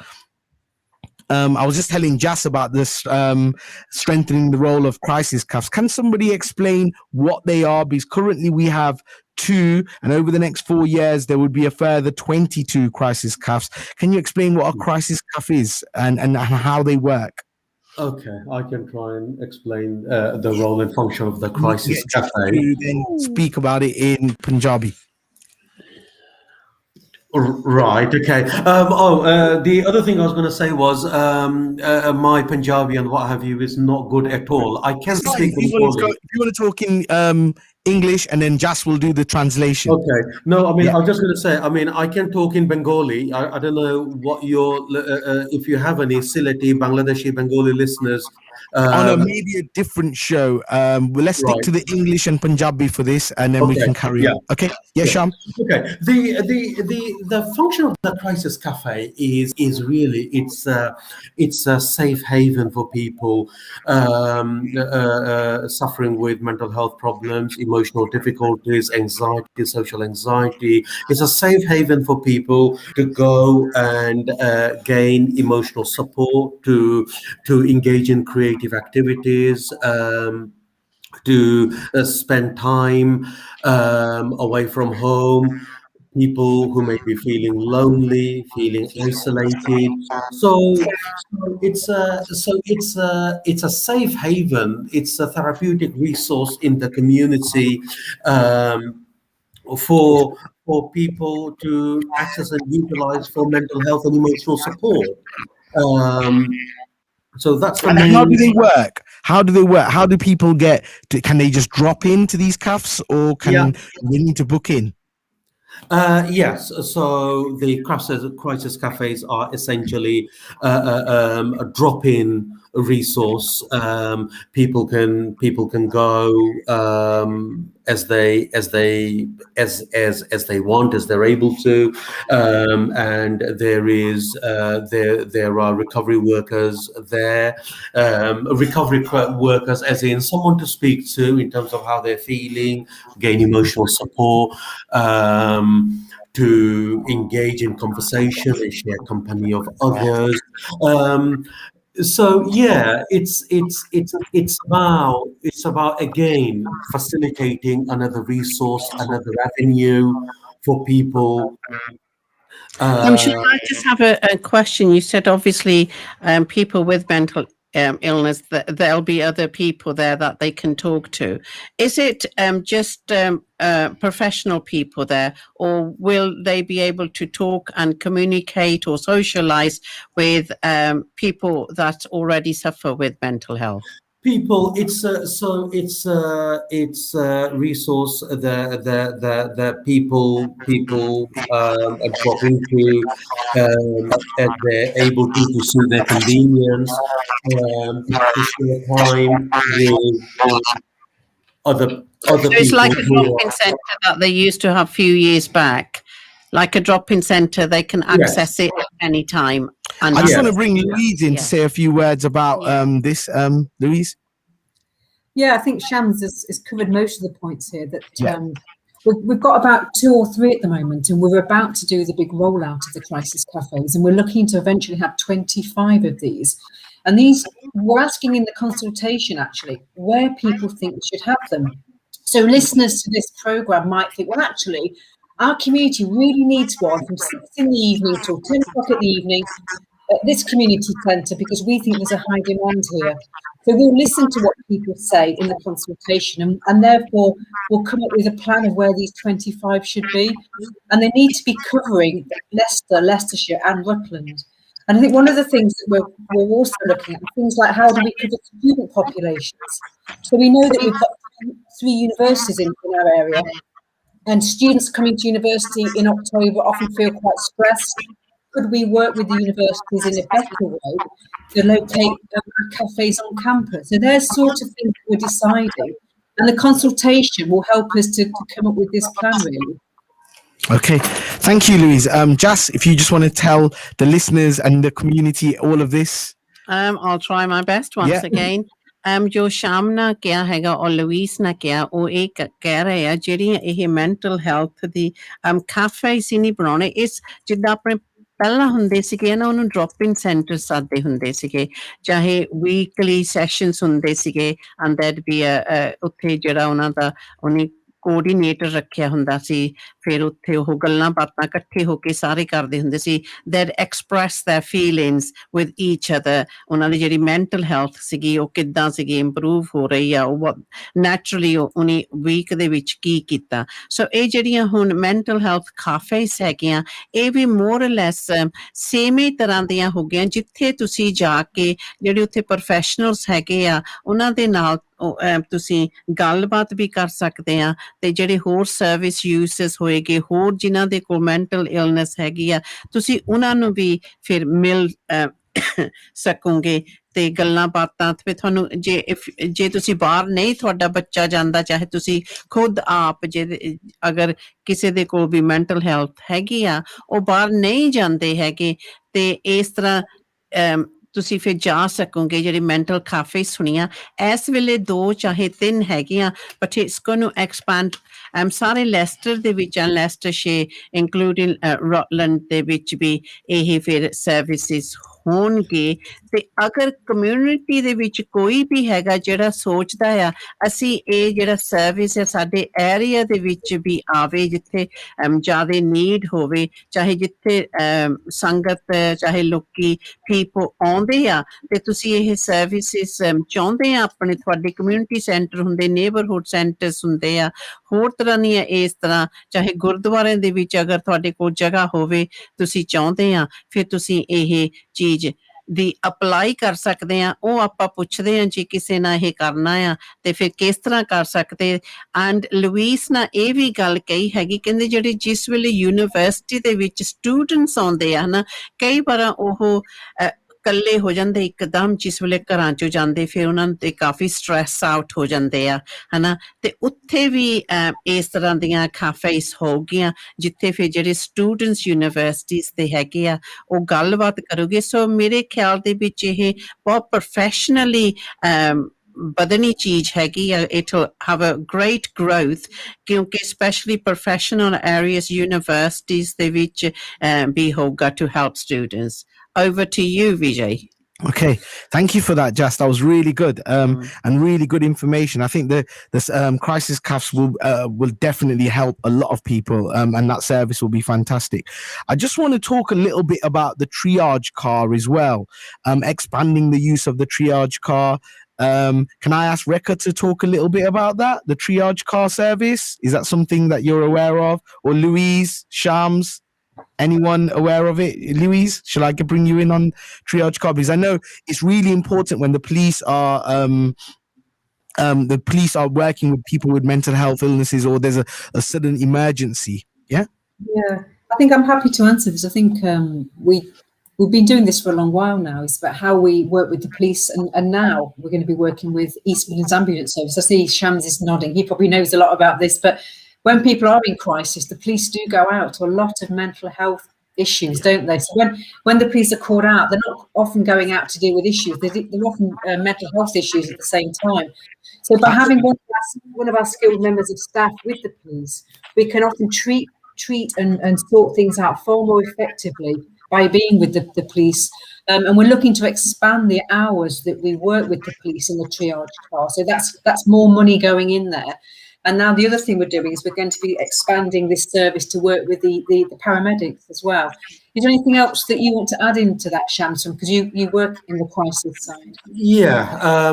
I was just telling Jas about this, strengthening the role of crisis CAFs. Can somebody explain what they are? Because currently we have 2, and over the next 4 years there would be a further 22 crisis CAFs. Can you explain what a crisis CAF is and how they work? Okay, I can try and explain the role and function of the crisis cafe. Then speak about it in Punjabi. Right. Okay. The other thing I was going to say was my Punjabi and what have you is not good at all. I can speak if you want to talk in English, and then Jas will do the translation. Okay. No, I mean, I was just going to say, I mean, I can talk in Bengali. I don't know what if you have any Sylheti, Bangladeshi, Bengali listeners. Maybe a different show. Let's stick to the English and Punjabi for this, and then we can carry on. Okay. Yeah, Sham. Okay. The function of the crisis cafe is really it's a safe haven for people suffering with mental health problems, emotional difficulties, anxiety, social anxiety. It's a safe haven for people to go and gain emotional support, to engage in creative activities, to spend time away from home. People who may be feeling lonely, feeling isolated. So it's a safe haven. It's a therapeutic resource in the community for people to access and utilize for mental health and emotional support. So that's the main. How do they work? How do they work? How do people can they just drop into these CAFs, or can they need to book in? Yes, so the crisis cafes are essentially a drop-in resource. People can go as they want, as they're able to, and there are recovery workers there. Recovery workers, as in someone to speak to in terms of how they're feeling, gain emotional support. To engage in conversation and share company of others. So yeah, it's about again facilitating another resource, another avenue for people. I'm sure I just have a question. You said obviously people with mental illness, that there'll be other people there that they can talk to. Is it just professional people there, or will they be able to talk and communicate or socialize with people that already suffer with mental health? People, it's a resource that people are dropping to as they're able to suit their convenience, to share time with other So it's people like a who drop-in centre that they used to have a few years back. Like a drop-in centre, they can access it at any time. And I just want to bring Louise in to say a few words about this. Louise? Yeah, I think Shams has covered most of the points here. That we've got about 2 or 3 at the moment, and we're about to do the big rollout of the crisis cafes, and we're looking to eventually have 25 of these. And these, we're asking in the consultation actually where people think we should have them. So listeners to this programme might think, well, actually, our community really needs one from 6 in the evening till 10 o'clock in the evening at this community centre, because we think there's a high demand here. So we'll listen to what people say in the consultation, and therefore we'll come up with a plan of where these 25 should be. And they need to be covering Leicester, Leicestershire and Rutland. And I think one of the things that we're also looking at are things like how do we cover student populations. So we know that we've got 3 universities in our area, and students coming to university in October often feel quite stressed. Could we work with the universities in a better way to locate cafes on campus? So there's sort of things we're deciding, and the consultation will help us to come up with this plan, really. Okay, thank you, Louise. Jas, if you just want to tell the listeners and the community all of this. I'll try my best once again. ਜੋ ਸ਼ਾਮ ਨਾ ਕਿਹਾ ਹੈਗਾ ਔਰ Louise ਨਾ ਕਿਹਾ ਉਹ ਇਹ ਕਹਿ ਰਹੇ ਆ ਜਿਹੜੀਆਂ ਇਹ ਮੈਂਟਲ ਹੈਲਥ ਦੀ ਕਾਫੇ ਸੀ ਨਹੀਂ ਬਣਾਉਣੇ ਇਸ ਜਿੱਦਾਂ ਆਪਣੇ ਪਹਿਲਾਂ ਹੁੰਦੇ ਸੀਗੇ ਨਾ ਉਹਨੂੰ ਡ੍ਰੌਪ ਇਨ ਸੈਂਟਰ ਸਾਦੇ ਹੁੰਦੇ ਸੀਗੇ ਚਾਹੇ ਵੀਕਲੀ ਸੈਸ਼ਨਸ ਹੁੰਦੇ ਸੀਗੇ ਐਂਡ ਦੈਟ ਬੀ ਉੱਥੇ ਜਿਹੜਾ ਉਹਨਾਂ ਦਾ ਉਹਨੇ ਕੋਆਰਡੀਨੇਟਰ ਰੱਖਿਆ ਹੁੰਦਾ ਸੀ ਫਿਰ ਉੱਥੇ ਉਹ ਗੱਲਾਂ ਬਾਤਾਂ ਇਕੱਠੇ ਹੋ ਕੇ ਸਾਰੇ ਕਰਦੇ ਹੁੰਦੇ ਸੀ that express their feelings with each other ਉਹਨਾਂ ਦੀ ਜਿਹੜੀ ਮੈਂਟਲ ਹੈਲਥ ਸੀਗੀ ਉਹ ਕਿੱਦਾਂ ਸੀਗੀ ਇੰਪਰੂਵ ਹੋ ਰਹੀ ਆ ਉਹ ਨੈਚੁਰਲੀ ਉਹਨੇ ਵੀਕ ਦੇ ਵਿੱਚ ਕੀ ਕੀਤਾ ਸੋ ਇਹ ਜਿਹੜੀਆਂ ਹੁਣ ਮੈਂਟਲ ਹੈਲਥ ਕਾਫੇਸ ਹੈਗੀਆਂ ਇਹ ਵੀ ਮੋਰ ਲੈਸ ਸੇਮ ਹੀ ਤਰ੍ਹਾਂ ਦੀਆਂ ਹੋ ਗਈਆਂ ਜਿੱਥੇ ਤੁਸੀਂ ਜਾ ਕੇ ਜਿਹੜੇ ਉੱਥੇ ਪ੍ਰੋਫੈਸ਼ਨਲਸ ਹੈਗੇ ਆ ਉਹਨਾਂ ਦੇ ਨਾਲ ਤੁਸੀਂ ਗੱਲਬਾਤ ਵੀ ਕਰ ਸਕਦੇ ਆ ਤੇ ਜਿਹੜੇ ਹੋਰ ਸਰਵਿਸ ਯੂਜ਼ਰਸ ਹੋਏਗੇ ਹੋਰ ਜਿਨ੍ਹਾਂ ਦੇ ਕੋਲ ਮੈਂਟਲ ਇਲਨੈਸ ਹੈਗੀ ਆ ਤੁਸੀਂ ਉਹਨਾਂ ਨੂੰ ਵੀ ਫਿਰ ਮਿਲ ਸਕੋਗੇ ਤੇ ਗੱਲਾਂ ਬਾਤਾਂ ਤੇ ਤੁਹਾਨੂੰ ਜੇ ਤੁਸੀਂ ਬਾਹਰ ਨਹੀਂ ਤੁਹਾਡਾ ਬੱਚਾ ਜਾਂਦਾ ਚਾਹੇ ਤੁਸੀਂ ਖੁਦ ਆਪ ਜੇ ਅਗਰ ਕਿਸੇ ਦੇ ਕੋਲ ਵੀ ਮੈਂਟਲ ਹੈਲਥ ਹੈਗੀ ਆ ਉਹ ਬਾਹਰ ਨਹੀਂ ਜਾਂਦੇ ਹੈਗੇ ਤੇ ਇਸ ਤਰ੍ਹਾਂ ਤੁਸੀਂ ਫਿਰ ਜਾ ਸਕੋਗੇ ਜਿਹੜੇ ਮੈਂਟਲ ਕਾਫੇ ਸੁਣੀਆਂ ਇਸ ਵੇਲੇ 2 ਚਾਹੇ 3 ਹੈਗੀਆਂ but it's going to expand ਸਾਰੇ ਲੈਸਟਰ ਦੇ ਵਿੱਚ ਆ ਲੈਸਟਰਸ਼ਾਇਰ ਇੰਕਲੂਡਿੰਗ ਰਟਲੈਂਡ ਦੇ ਵਿੱਚ ਵੀ ਇਹ ਫਿਰ ਸਰਵਿਸਿਸ ਹੋਣਗੇ ਤੇ ਅਗਰ ਕਮਿਊਨਿਟੀ ਦੇ ਵਿੱਚ ਕੋਈ ਵੀ ਹੈਗਾ ਜਿਹੜਾ ਸੋਚਦਾ ਆ ਅਸੀਂ ਇਹ ਜਿਹੜਾ ਸਰਵਿਸ ਹੈ ਸਾਡੇ ਏਰੀਆ ਦੇ ਵਿੱਚ ਵੀ ਆਵੇ ਜਿੱਥੇ ਜ਼ਿਆਦਾ ਨੀਡ ਹੋਵੇ ਚਾਹੇ ਜਿੱਥੇ ਸੰਗਤ ਚਾਹੇ ਲੋਕੀ ਪੀਪਲ ਆਉਂਦੇ ਆ ਤੇ ਤੁਸੀਂ ਇਹ ਸਰਵਿਸਿਸ ਚਾਹੁੰਦੇ ਆ ਆਪਣੇ ਤੁਹਾਡੇ ਕਮਿਊਨਿਟੀ ਸੈਂਟਰ ਹੁੰਦੇ ਨੇਬਰਹੁੱਡ ਸੈਂਟਰਸ ਹੁੰਦੇ ਆ ਹੋਰ ਤਰ੍ਹਾਂ ਦੀਆਂ ਇਸ ਤਰ੍ਹਾਂ ਚਾਹੇ ਗੁਰਦੁਆਰਿਆਂ ਦੇ ਵਿੱਚ ਅਗਰ ਤੁਹਾਡੇ ਕੋਲ ਜਗ੍ਹਾ ਹੋਵੇ ਤੁਸੀਂ ਚਾਹੁੰਦੇ ਆ ਫਿਰ ਤੁਸੀਂ ਇਹ ਚੀਜ਼ ਦੀ ਅਪਲਾਈ ਕਰ ਸਕਦੇ ਆ ਉਹ ਆਪਾਂ ਪੁੱਛਦੇ ਆ ਜੇ ਕਿਸੇ ਨਾਲ ਇਹ ਕਰਨਾ ਆ ਤੇ ਫਿਰ ਕਿਸ ਤਰ੍ਹਾਂ ਕਰ ਸਕਦੇ ਐਂਡ ਲੂਈਸ ਨੇ ਇਹ ਵੀ ਗੱਲ ਕਹੀ ਹੈਗੀ ਕਹਿੰਦੇ ਜਿਹੜੇ ਜਿਸ ਵੇਲੇ ਯੂਨੀਵਰਸਿਟੀ ਦੇ ਵਿੱਚ ਸਟੂਡੈਂਟਸ ਆਉਂਦੇ ਆ ਨਾ ਕਈ ਵਾਰ ਉਹ ਇਕੱਲੇ ਹੋ ਜਾਂਦੇ ਇੱਕਦਮ ਜਿਸ ਵੇਲੇ ਘਰਾਂ ਚੋਂ ਜਾਂਦੇ ਫਿਰ ਉਹਨਾਂ ਤੇ ਕਾਫੀ ਸਟ੍ਰੈਸ ਆਊਟ ਹੋ ਜਾਂਦੇ ਆ ਹਨਾ ਤੇ ਉੱਥੇ ਵੀ ਇਸ ਤਰ੍ਹਾਂ ਦੀਆਂ ਕਾਫੇਸ ਹੋ ਗਈਆਂ ਜਿੱਥੇ ਫਿਰ ਜਿਹੜੇ ਸਟੂਡੈਂਟਸ ਯੂਨੀਵਰਸਿਟੀਜ਼ ਦੇ ਹੈਗੇ ਆ ਉਹ ਗੱਲਬਾਤ ਕਰੋਗੇ ਸੋ ਮੇਰੇ ਖਿਆਲ ਦੇ ਵਿੱਚ ਇਹ ਬਹੁਤ ਪ੍ਰੋਫੈਸ਼ਨਲੀ ਵਧਣੀ ਚੀਜ਼ ਹੈਗੀ ਆ it will have a great growth ਕਿਉਂਕਿ ਸਪੈਸ਼ਲੀ ਪ੍ਰੋਫੈਸ਼ਨਲ ਏਰੀਆਸ ਯੂਨੀਵਰਸਿਟੀਜ਼ ਦੇ ਵਿੱਚ ਵੀ ਹੋਊਗਾ to help students Over to you, Vijay. Okay, thank you for that, Jas. That was really good and really good information. I think the crisis cafes will definitely help a lot of people and that service will be fantastic. I just want to talk a little bit about the triage car as well, expanding the use of the triage car. Can I ask Rekha to talk a little bit about that, the triage car service? Is that something that you're aware of? Or Louise, Shams? Anyone aware of it? Louise, shall I bring you in on triage car? Because I know it's really important when the police are working with people with mental health illnesses or there's a sudden emergency. Yeah? Yeah, I think I'm happy to answer this. I think we've been doing this for a long while now. It's about how we work with the police, and now we're going to be working with East Midlands Ambulance Service. I see Shams is nodding. He probably knows a lot about this, but when people are in crisis, the police do go out to a lot of mental health issues, don't they? So when the police are called out, they're not often going out to deal with issues. They're often mental health issues at the same time. So by having one of our skilled members of staff with the police, we can often treat and sort things out far more effectively by being with the police. And we're looking to expand the hours that we work with the police in the triage car. So that's more money going in there. And now the other thing we're doing is we're going to be expanding this service to work with the paramedics as well. Is there anything else that you want to add into that, Shamsun? Because you work in the crisis side. Yeah,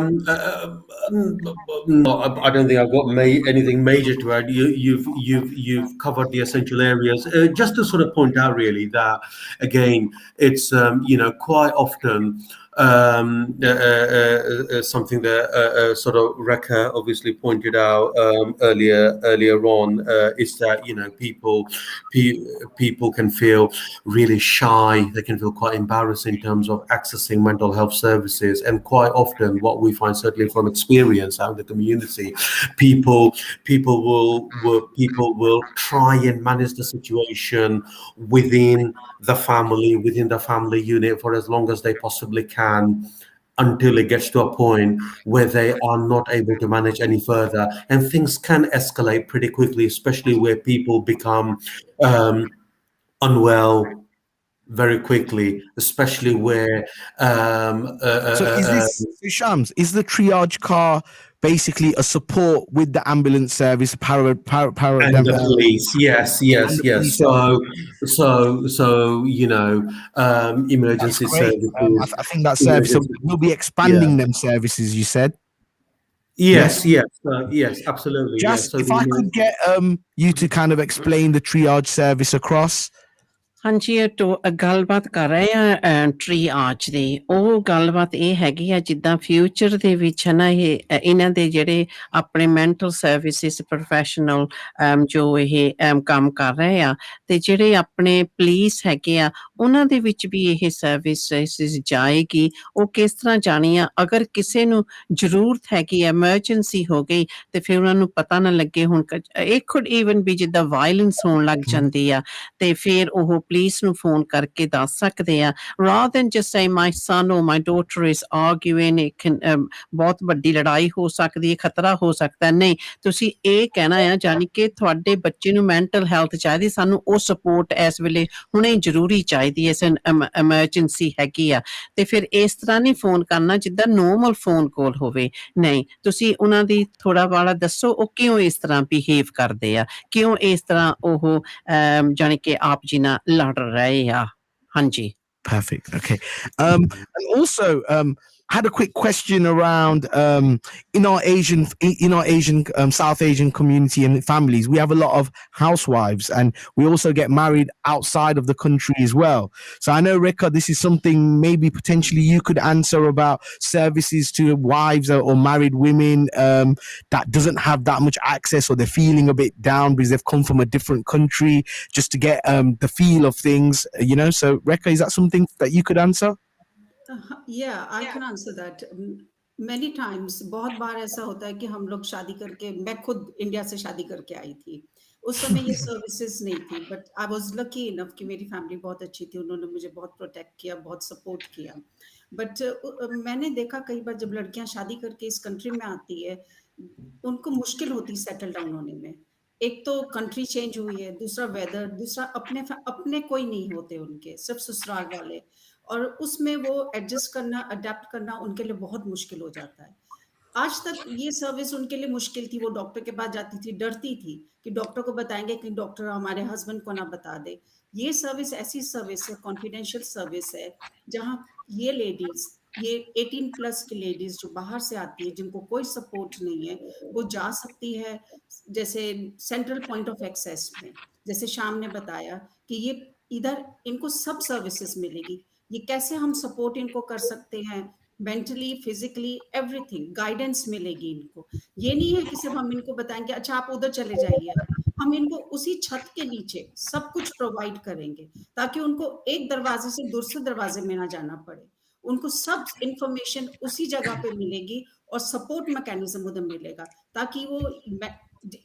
no, I don't think I've got anything major to add. You've covered the essential areas. Just to sort of point out, really, that again, it's quite often something that sort of Rekha obviously pointed out earlier on is that people can feel really shy. They can feel quite embarrassed in terms of accessing mental health services, and quite often what we find, certainly from experience out in the community, people will try and manage the situation within the family unit for as long as they possibly can, until it gets to a point where they are not able to manage any further, and things can escalate pretty quickly, especially where people become unwell very quickly, especially where Shams, is the triage car basically a support with the ambulance service, and the police? Yes. So emergency services. I think that service, so we'll be expanding them services, you said. Yes, absolutely. Just if I could get you to kind of explain the triage service across. ਹਾਂਜੀ ਤੋਂ ਗੱਲਬਾਤ ਕਰ ਰਹੇ ਆ ਟ੍ਰੀਆਜ ਦੀ। ਉਹ ਗੱਲਬਾਤ ਇਹ ਹੈਗੀ ਆ ਜਿੱਦਾਂ ਫਿਊਚਰ ਦੇ ਵਿੱਚ ਹੈ ਨਾ ਇਹਨਾਂ ਦੇ ਜਿਹੜੇ ਆਪਣੇ ਮੈਂਟਲ ਸਰਵਿਸਿਸ ਪ੍ਰੋਫੈਸ਼ਨਲ ਜੋ ਇਹ ਕੰਮ ਕਰ ਰਹੇ ਆ, ਤੇ ਜਿਹੜੇ ਆਪਣੇ ਪੁਲਿਸ ਹੈਗੇ ਆ ਉਹਨਾਂ ਦੇ ਵਿੱਚ ਵੀ ਇਹ ਸਰਵਿਸਿਸ ਜਾਏਗੀ। ਉਹ ਕਿਸ ਤਰ੍ਹਾਂ ਜਾਣੀ ਆ, ਅਗਰ ਕਿਸੇ ਨੂੰ ਜ਼ਰੂਰਤ ਹੈਗੀ ਐਮਰਜੈਂਸੀ ਹੋ ਗਈ ਤੇ ਫਿਰ ਉਹਨਾਂ ਨੂੰ ਪਤਾ ਨਾ ਲੱਗੇ। ਹੁਣ it could even be ਜਿੱਦਾਂ ਵਾਇਲੈਂਸ ਹੋਣ ਲੱਗ ਜਾਂਦੀ ਆ ਤੇ ਫਿਰ ਉਹ ਪੁਲਿਸ ਨੂੰ ਫੋਨ ਕਰਕੇ ਦੱਸ ਸਕਦੇ ਆ, rather than just say my son or my daughter is arguing, it can ਬਹੁਤ ਵੱਡੀ ਲੜਾਈ ਹੋ ਸਕਦੀ ਹੈ, ਖਤਰਾ ਹੋ ਸਕਦਾ। ਨਹੀਂ, ਤੁਸੀਂ ਇਹ ਕਹਿਣਾ ਆ ਜਾਨੀ ਕਿ ਤੁਹਾਡੇ ਬੱਚੇ ਨੂੰ ਮੈਂਟਲ ਹੈਲਥ ਚਾਹੀਦੀ, ਸਾਨੂੰ ਉਹ ਸਪੋਰਟ ਇਸ ਵੇਲੇ ਹੁਣੇ ਜ਼ਰੂਰੀ ਚਾਹੀਦੀ ਹੈ, ਐਮਰਜੈਂਸੀ ਹੈਗੀ ਆ। ਤੇ ਫਿਰ ਇਸ ਤਰ੍ਹਾਂ ਨਹੀਂ ਫੋਨ ਕਰਨਾ ਜਿੱਦਾਂ ਨੋਰਮਲ ਫੋਨ ਕਾਲ ਹੋਵੇ। ਨਹੀਂ, ਤੁਸੀਂ ਉਹਨਾਂ ਦੀ ਥੋੜਾ ਵਾਲਾ ਦੱਸੋ ਉਹ ਕਿਉਂ ਇਸ ਤਰ੍ਹਾਂ ਬਿਹੇਵ ਕਰਦੇ ਆ, ਕਿਉਂ ਇਸ ਤਰ੍ਹਾਂ ਉਹ ਜਾਨੀ ਕਿ ਆਪ ਜੀ ਨਾਲ ਲੜ ਰਹੇ ਆ। ਹਾਂਜੀ। Perfect. Okay. And also, I had a quick question around in our Asian South Asian community and families, we have a lot of housewives, and we also get married outside of the country as well. So I know, Rekha, this is something maybe potentially you could answer about services to wives or married women that doesn't have that much access, or they're feeling a bit down because they've come from a different country, just to get the feel of things, So Rekha, is that something that you could answer? Yeah, I can answer that. Many times, बहुत बार ऐसा होता है कि हम लोग शादी करके, मैं खुद इंडिया से शादी करके आई थी, उस समय ये सर्विसेज नहीं थी, but I was lucky enough कि मेरी फैमिली बहुत अच्छी थी, उन्होंने मुझे बहुत प्रोटेक्ट किया, बहुत सपोर्ट किया। बट मैंने देखा कई बार जब लड़कियां शादी करके इस कंट्री में आती है, उनको मुश्किल होती सेटल डाउन होने में। एक तो कंट्री चेंज हुई है, दूसरा वेदर, दूसरा अपने कोई नहीं होते उनके, सिर्फ ससुराल वाले, और उसमें वो एडजस्ट करना, अडेप्ट करना उनके लिए बहुत मुश्किल हो जाता है। आज तक ये सर्विस उनके लिए मुश्किल थी। वो डॉक्टर के पास जाती थी, डरती थी कि डॉक्टर को बताएंगे कि डॉक्टर हमारे हस्बैंड को ना बता दे। ये सर्विस ऐसी सर्विस है, कॉन्फिडेंशियल सर्विस है, जहाँ ये लेडीज, ये 18+ की लेडीज जो बाहर से आती है, जिनको कोई सपोर्ट नहीं है, वो जा सकती है जैसे सेंट्रल पॉइंट ऑफ एक्सेस में। जैसे शाम ने बताया कि ये इधर इनको सब सर्विसेज मिलेगी, ये कैसे हम सपोर्ट इनको कर सकते हैं, मेंटली, फिजिकली, एवरीथिंग गाइडेंस मिलेगी इनको। ये नहीं है कि सिर्फ हम इनको बताएंगे अच्छा आप उधर चले जाइए, हम इनको उसी छत के नीचे सब कुछ प्रोवाइड करेंगे ताकि उनको एक दरवाजे से दूसरे दरवाजे में ना जाना पड़े, उनको सब इंफॉर्मेशन उसी जगह पे मिलेगी और सपोर्ट मैकेनिज्म उधर मिलेगा ताकि वो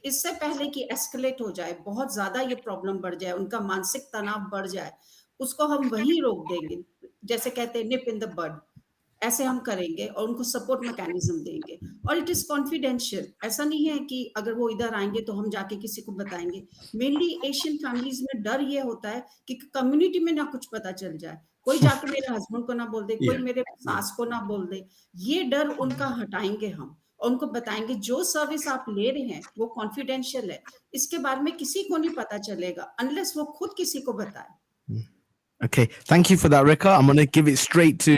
इससे पहले कि एस्केलेट हो जाए, बहुत ज्यादा ये प्रॉब्लम बढ़ जाए, उनका मानसिक तनाव बढ़ जाए, उसको हम वहीं रोक देंगे, जैसे कहते हैं निप इन द बड, ऐसे हम करेंगे और उनको सपोर्ट मैकेनिज्म देंगे। और इट इज कॉन्फिडेंशियल, ऐसा नहीं है कि अगर वो इधर आएंगे तो हम जाके किसी को बताएंगे। मेनली एशियन फैमिलीज में डर ये होता है कि कम्युनिटी में ना कुछ पता चल जाए, कोई जाकर मेरे हस्बैंड को ना बोल दे, कोई मेरे सास को ना बोल दे, ये डर उनका हटाएंगे हम और उनको बताएंगे जो सर्विस आप ले रहे हैं वो कॉन्फिडेंशियल है, इसके बारे में किसी को नहीं पता चलेगा अनलेस वो खुद किसी को बताए। Okay, thank you for that, Rekha. I'm going to give it straight to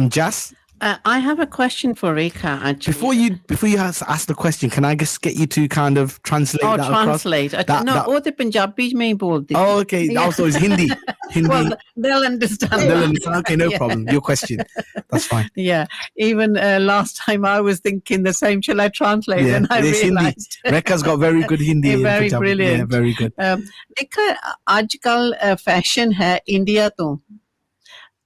Jas. I have a question for Rekha. Actually, before you ask the question, can I just get you to kind of translate that translate. across? No, all the Punjabi mein bolti. Oh, okay. Also, it's Hindi. Well, they'll understand. Okay, no problem. Your question. That's fine. Yeah. Even last time I was thinking the same. Shall I translate? And I realized. Rekha's got very good Hindi. Very brilliant. Yeah, very good. Rekha, आजकल fashion है India तो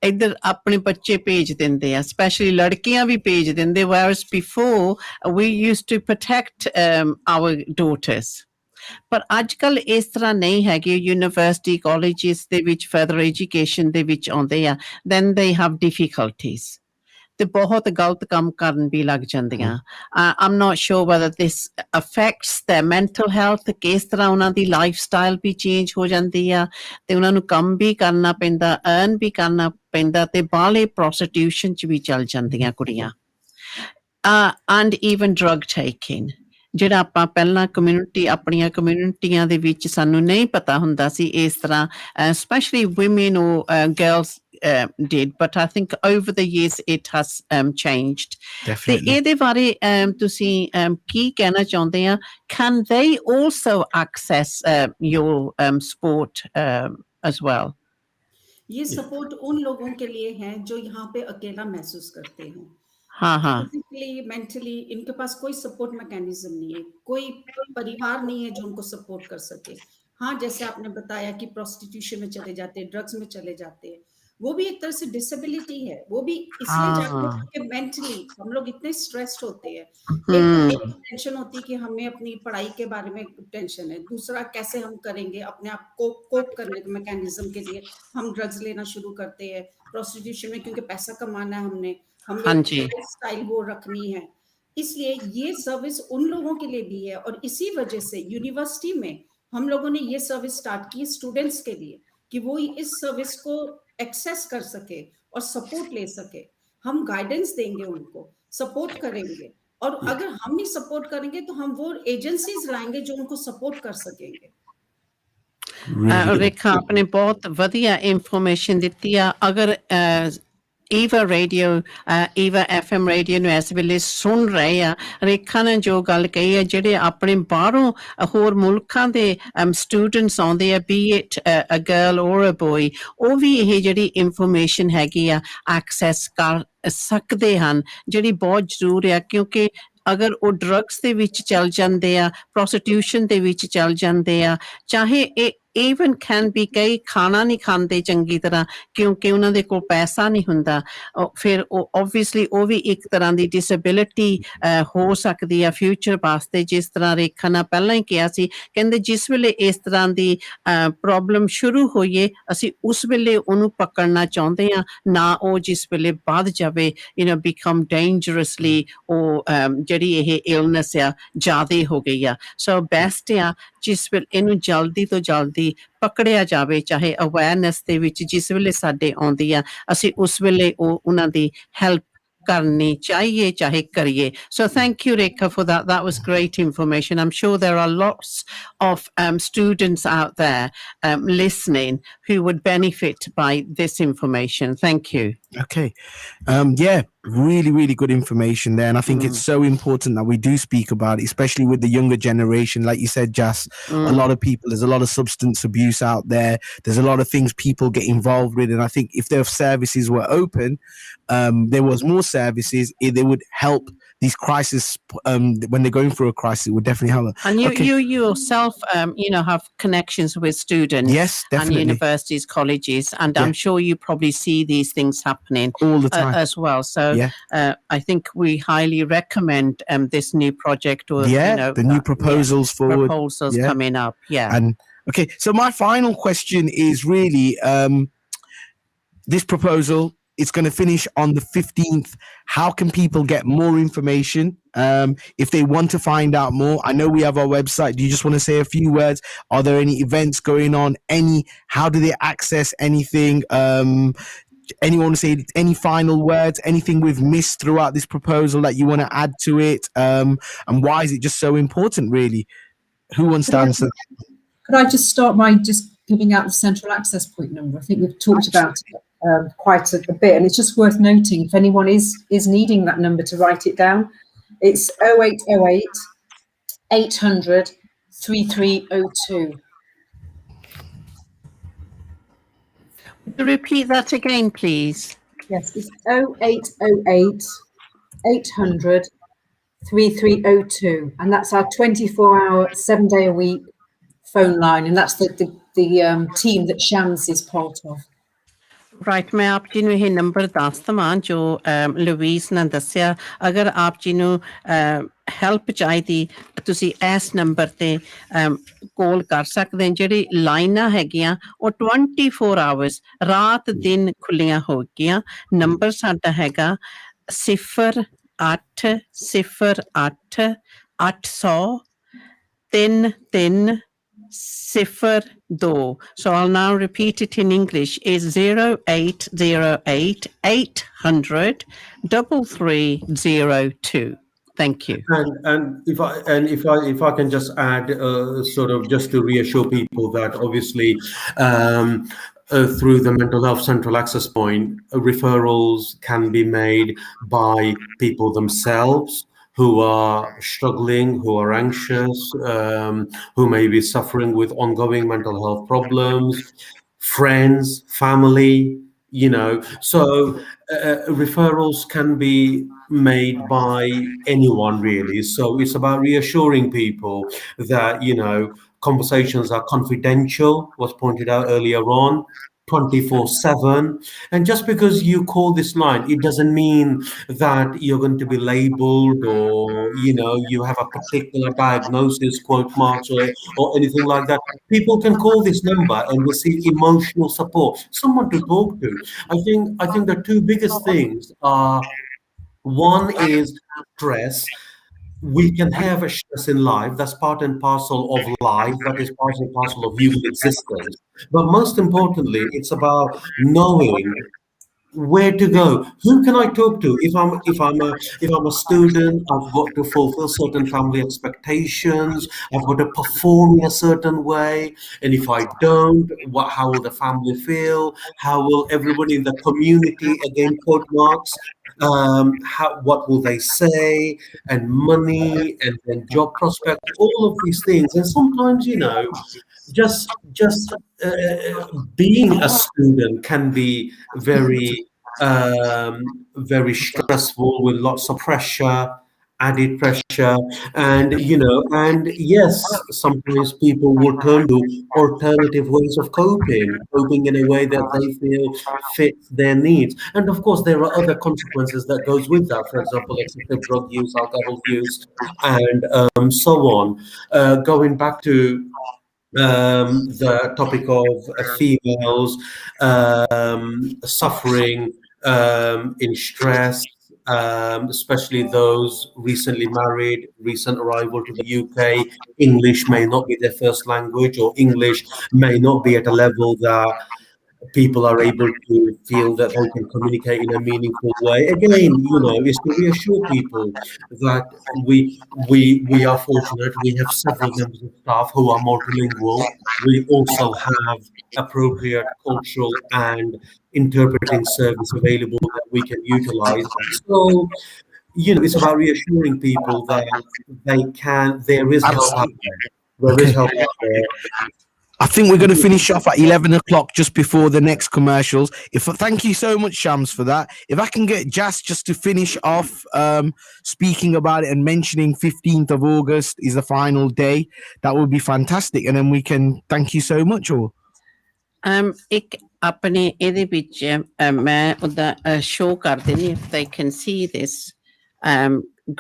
इधर अपने बच्चे भेज देंगे हैं, specially लड़कियां भी भेज देंगे, whereas before we used to protect our daughters. पर आजकल इस तर੍ਹਾਂ नहीं है कि यूनिवर्सिटी कॉलेजेस ਦੇ ਵਿੱਚ ਫਰਦਰ ਐਜੂਕੇਸ਼ਨ ਦੇ ਵਿੱਚ ਆਉਂਦੇ ਆ, then they have difficulties. ਤੇ ਬਹੁਤ ਗਲਤ ਕੰਮ ਕਰਨ ਵੀ ਲੱਗ ਜਾਂਦੀਆਂ. I'm not sure whether this affects their mental health, ਕਿਸ ਤਰ੍ਹਾਂ ਉਹਨਾਂ ਦੀ ਲਾਈਫ ਸਟਾਈਲ ਵੀ ਚੇਂਜ ਹੋ ਜਾਂਦੀ ਆ ਤੇ ਉਹਨਾਂ ਨੂੰ ਕੰਮ ਵੀ ਕਰਨਾ ਪੈਂਦਾ, ਅਰਨ ਵੀ ਕਰਨਾ ਪੈਂਦਾ ਤੇ ਬਾਹਲੇ ਪ੍ਰੋਸਟੀਟਿਊਸ਼ਨ ਚ ਵੀ ਚੱਲ ਜਾਂਦੀਆਂ ਕੁੜੀਆਂ. And even drug taking. ਜਿਹੜਾ ਆਪਾਂ ਪਹਿਲਾਂ ਕਮਿਊਨਿਟੀ ਆਪਣੀਆਂ ਕਮਿਊਨਿਟੀਆਂ ਦੇ ਵਿੱਚ ਸਾਨੂੰ ਨਹੀਂ ਪਤਾ ਹੁੰਦਾ ਸੀ ਇਸ ਤਰ੍ਹਾਂ, especially women or girls did, but I think over the years it has changed. Definitely. ਤੇ ਇਹਦੇ ਬਾਰੇ ਤੁਸੀਂ ਕੀ ਕਹਿਣਾ ਚਾਹੁੰਦੇ ਆ? Can they also access your sport as well? ये सपोर्ट उन लोगों के लिए है जो यहाँ पे अकेला महसूस करते हैं, फिजिकली मेंटली इनके पास कोई सपोर्ट मैकेनिज्म नहीं है, कोई परिवार नहीं है जो उनको सपोर्ट कर सके. हाँ, जैसे आपने बताया कि प्रोस्टिट्यूशन में चले जाते हैं, ड्रग्स में चले जाते हैं, वो भी एक तरह से डिसेबिलिटी है, वो भी इसलिए जाते हैं कि मेंटली हम लोग इतने स्ट्रेस्ड होते हैं. एक टेंशन होती है कि हमें अपनी पढ़ाई के बारे में टेंशन है, दूसरा कैसे हम करेंगे अपने आप को कोप करने के मैकेनिज्म के लिए हम ड्रग्स लेना शुरू करते हैं प्रोस्टिट्यूशन में, क्योंकि पैसा कमाना है, हमने स्टाइल वो रखनी है. इसलिए ये सर्विस उन लोगों के लिए भी है और इसी वजह से यूनिवर्सिटी में हम लोगों ने ये सर्विस स्टार्ट की स्टूडेंट्स के लिए कि वो इस सर्विस को एक्सेस कर सके और सपोर्ट ले सके. हम गाइडेंस देंगे, उनको सपोर्ट करेंगे और अगर हम नहीं सपोर्ट करेंगे तो हम वो एजेंसीज लाएंगे जो उनको सपोर्ट कर सकेंगे. रेखा आपने बहुत वधिया इंफॉर्मेशन ਦਿੱਤੀ ਆ. अगर EAVA radio EAVA FM radio ਨੂੰ ਇਸ ਵੇਲੇ ਸੁਣ ਰਹੇ ਆ, ਰੇਖਾ ਨੇ ਜੋ ਗੱਲ ਕਹੀ ਹੈ, ਜਿਹੜੇ ਆਪਣੇ ਬਾਹਰੋਂ ਹੋਰ ਮੁਲਕਾਂ ਦੇ ਸਟੂਡੈਂਟਸ ਆਉਂਦੇ ਆ, be it a girl or a boy, ਉਹ ਵੀ ਇਹ ਜਿਹੜੀ ਇਨਫੋਰਮੇਸ਼ਨ ਹੈਗੀ ਆ ਐਕਸੈਸ ਕਰ ਸਕਦੇ ਹਨ, ਜਿਹੜੀ ਬਹੁਤ ਜ਼ਰੂਰ ਆ. ਕਿਉਂਕਿ ਅਗਰ ਉਹ ਡਰੱਗਸ ਦੇ ਵਿੱਚ ਚੱਲ ਜਾਂਦੇ ਆ, ਪ੍ਰੋਸਟੀਟਿਊਸ਼ਨ ਦੇ ਵਿੱਚ ਚੱਲ ਜਾਂਦੇ ਆ, ਚਾਹੇ ਇਹ even can be ਕਈ ਖਾਣਾ ਨਹੀਂ ਖਾਂਦੇ ਚੰਗੀ ਤਰ੍ਹਾਂ ਕਿਉਂਕਿ ਉਹਨਾਂ ਦੇ ਕੋਲ ਪੈਸਾ ਨਹੀਂ ਹੁੰਦਾ, ਫਿਰ ਉਹ obviously ਉਹ ਵੀ ਇੱਕ ਤਰ੍ਹਾਂ ਦੀ ਡਿਸੇਬਿਲਿਟੀ ਹੋ ਸਕਦੀ ਆ ਫਿਊਚਰ ਵਾਸਤੇ. ਜਿਸ ਤਰ੍ਹਾਂ ਰੇਖਾ ਨੇ ਪਹਿਲਾਂ ਹੀ ਕਿਹਾ ਸੀ, ਕਹਿੰਦੇ ਜਿਸ ਵੇਲੇ ਇਸ ਤਰ੍ਹਾਂ ਦੀ ਪ੍ਰੋਬਲਮ ਸ਼ੁਰੂ ਹੋਈਏ ਅਸੀਂ ਉਸ ਵੇਲੇ ਉਹਨੂੰ ਪਕੜਨਾ ਚਾਹੁੰਦੇ ਆ, ਨਾ ਉਹ ਜਿਸ ਵੇਲੇ ਵੱਧ ਜਾਵੇ, become dangerously ਉਹ ਜਿਹੜੀ ਇਹ ਇਲਨੈਸ ਆ ਜ਼ਿਆਦਾ ਹੋ ਗਈ ਆ. ਸੋ ਬੈਸਟ ਆ ਜਿਸ ਵੇਲੇ ਇਹਨੂੰ ਜਲਦੀ ਤੋਂ ਜਲਦੀ ਪਕੜਿਆ ਜਾਵੇ, ਚਾਹੇ ਅਵੇਅਰਨੈਸ ਦੇ ਵਿੱਚ ਜਿਸ ਵੇਲੇ ਸਾਡੇ ਆਉਂਦੀ ਆ ਅਸੀਂ ਉਸ ਵੇਲੇ ਉਹਨਾਂ ਦੀ ਹੈਲਪ ਕਰਨੀ ਚਾਹੀਏ, ਚਾਹੇ ਕਰੀਏ. So thank you, Rekha, for that. That was great information. I'm sure there are lots of students out there listening who would benefit by this information. Thank you. Okay. Yeah, really, really good information there. And I think it's so important that we do speak about it, especially with the younger generation. Like you said, Jas, a lot of people, there's a lot of substance abuse out there. There's a lot of things people get involved with. And I think if their services were open, there was more services, they would help these crises, when they're going through a crisis, it would definitely help them. And you yourself, have connections with students, yes, definitely, and universities, colleges, and I'm sure you probably see these things happening all the time as well. So I think we highly recommend this new project, or the new proposals forward, proposals coming up. And okay, so my final question is really this proposal. It's going to finish on the 15th. How can people get more information if they want to find out more? I know we have our website. Do you just want to say a few words? Are there any events going on? How do they access anything? Anyone want to say any final words? Anything we've missed throughout this proposal that you want to add to it? And why is it just so important, really? Who wants to answer? Could I just start by just giving out the central access point number? I think we've talked about it quite a bit, and it's just worth noting if anyone is needing that number to write it down. It's 0808 800 3302. Repeat that again, please. Yes, it's 0808 800 3302, and that's our 24-hour, 7-day-a-week phone line, and that's the team that Shams is part of. Right ਮੈਂ ਆਪ ਜੀ ਨੂੰ ਇਹ number ਦੱਸ ਦਵਾਂ ਜੋ Louis ਨੇ ਦੱਸਿਆ ਅਗਰ ਆਪ ਜੀ ਨੂੰ ਹੈਲਪ ਚਾਹੀਦੀ ਤੁਸੀਂ ਇਸ ਨੰਬਰ ਤੇ ਕਾਲ ਕਰ ਸਕਦੇ ਹੋ ਜਿਹੜੀ ਲਾਈਨਾਂ ਹੈਗੀਆਂ ਉਹ 24 ਆਵਰਸ ਰਾਤ ਦਿਨ ਖੁੱਲੀਆਂ ਹੋ ਗਈਆਂ ਨੰਬਰ ਸਾਡਾ ਹੈਗਾ 0808 800 3302. So I'll now repeat it in English. Is 0808 800 3302. Thank you. And if I can just add, sort of just to reassure people that obviously through the mental health central access point, referrals can be made by people themselves who are struggling, who are anxious, who may be suffering with ongoing mental health problems, friends, family, So referrals can be made by anyone, really. So it's about reassuring people that, conversations are confidential, was pointed out earlier on, 24/7. And just because you call this line, it doesn't mean that you're going to be labeled or, you have a particular diagnosis, quote marks, or anything like that. People can call this number and receive emotional support, someone to talk to. I think the two biggest things are, one is stress. We can have a stress in life. That's part and parcel of life. That is part and parcel of human existence. But most importantly, it's about knowing where to go. Who can I talk to? If I'm a student, I've got to fulfill certain family expectations. I've got to perform in a certain way. And if I don't, how will the family feel? How will everybody in the community, again, quote marks, what will they say, and money, and then job prospects, all of these things. And sometimes, just being a student can be very, very stressful, with lots of pressure, added pressure, and yes, sometimes people will turn to alternative ways of coping in a way that they feel fits their needs. And of course, there are other consequences that goes with that. For example, excessive drug use, alcohol use, and so on. Going back to the topic of females suffering in stress, especially those recently married, recent arrival to the UK. English may not be their first language, or English may not be at a level that people are able to feel that they can communicate in a meaningful way. Again, is to reassure people that we are fortunate. We have several members of staff who are multilingual. We also have appropriate cultural and interpreting service available that we can utilize. So, it's about reassuring people that there is help out there. There is help out there. I think we're going to finish off at 11 o'clock just before the next commercials. Thank you so much, Shams, for that. If I can get Jas just to finish off speaking about it and mentioning 15th of August is the final day, that would be fantastic. And then we can thank you so much all. ਇੱਕ ਆਪਣੇ ਇਹਦੇ ਵਿੱਚ ਮੈਂ ਉਹਦਾ show ਕਰ ਦਿੰਦੀ if they can see this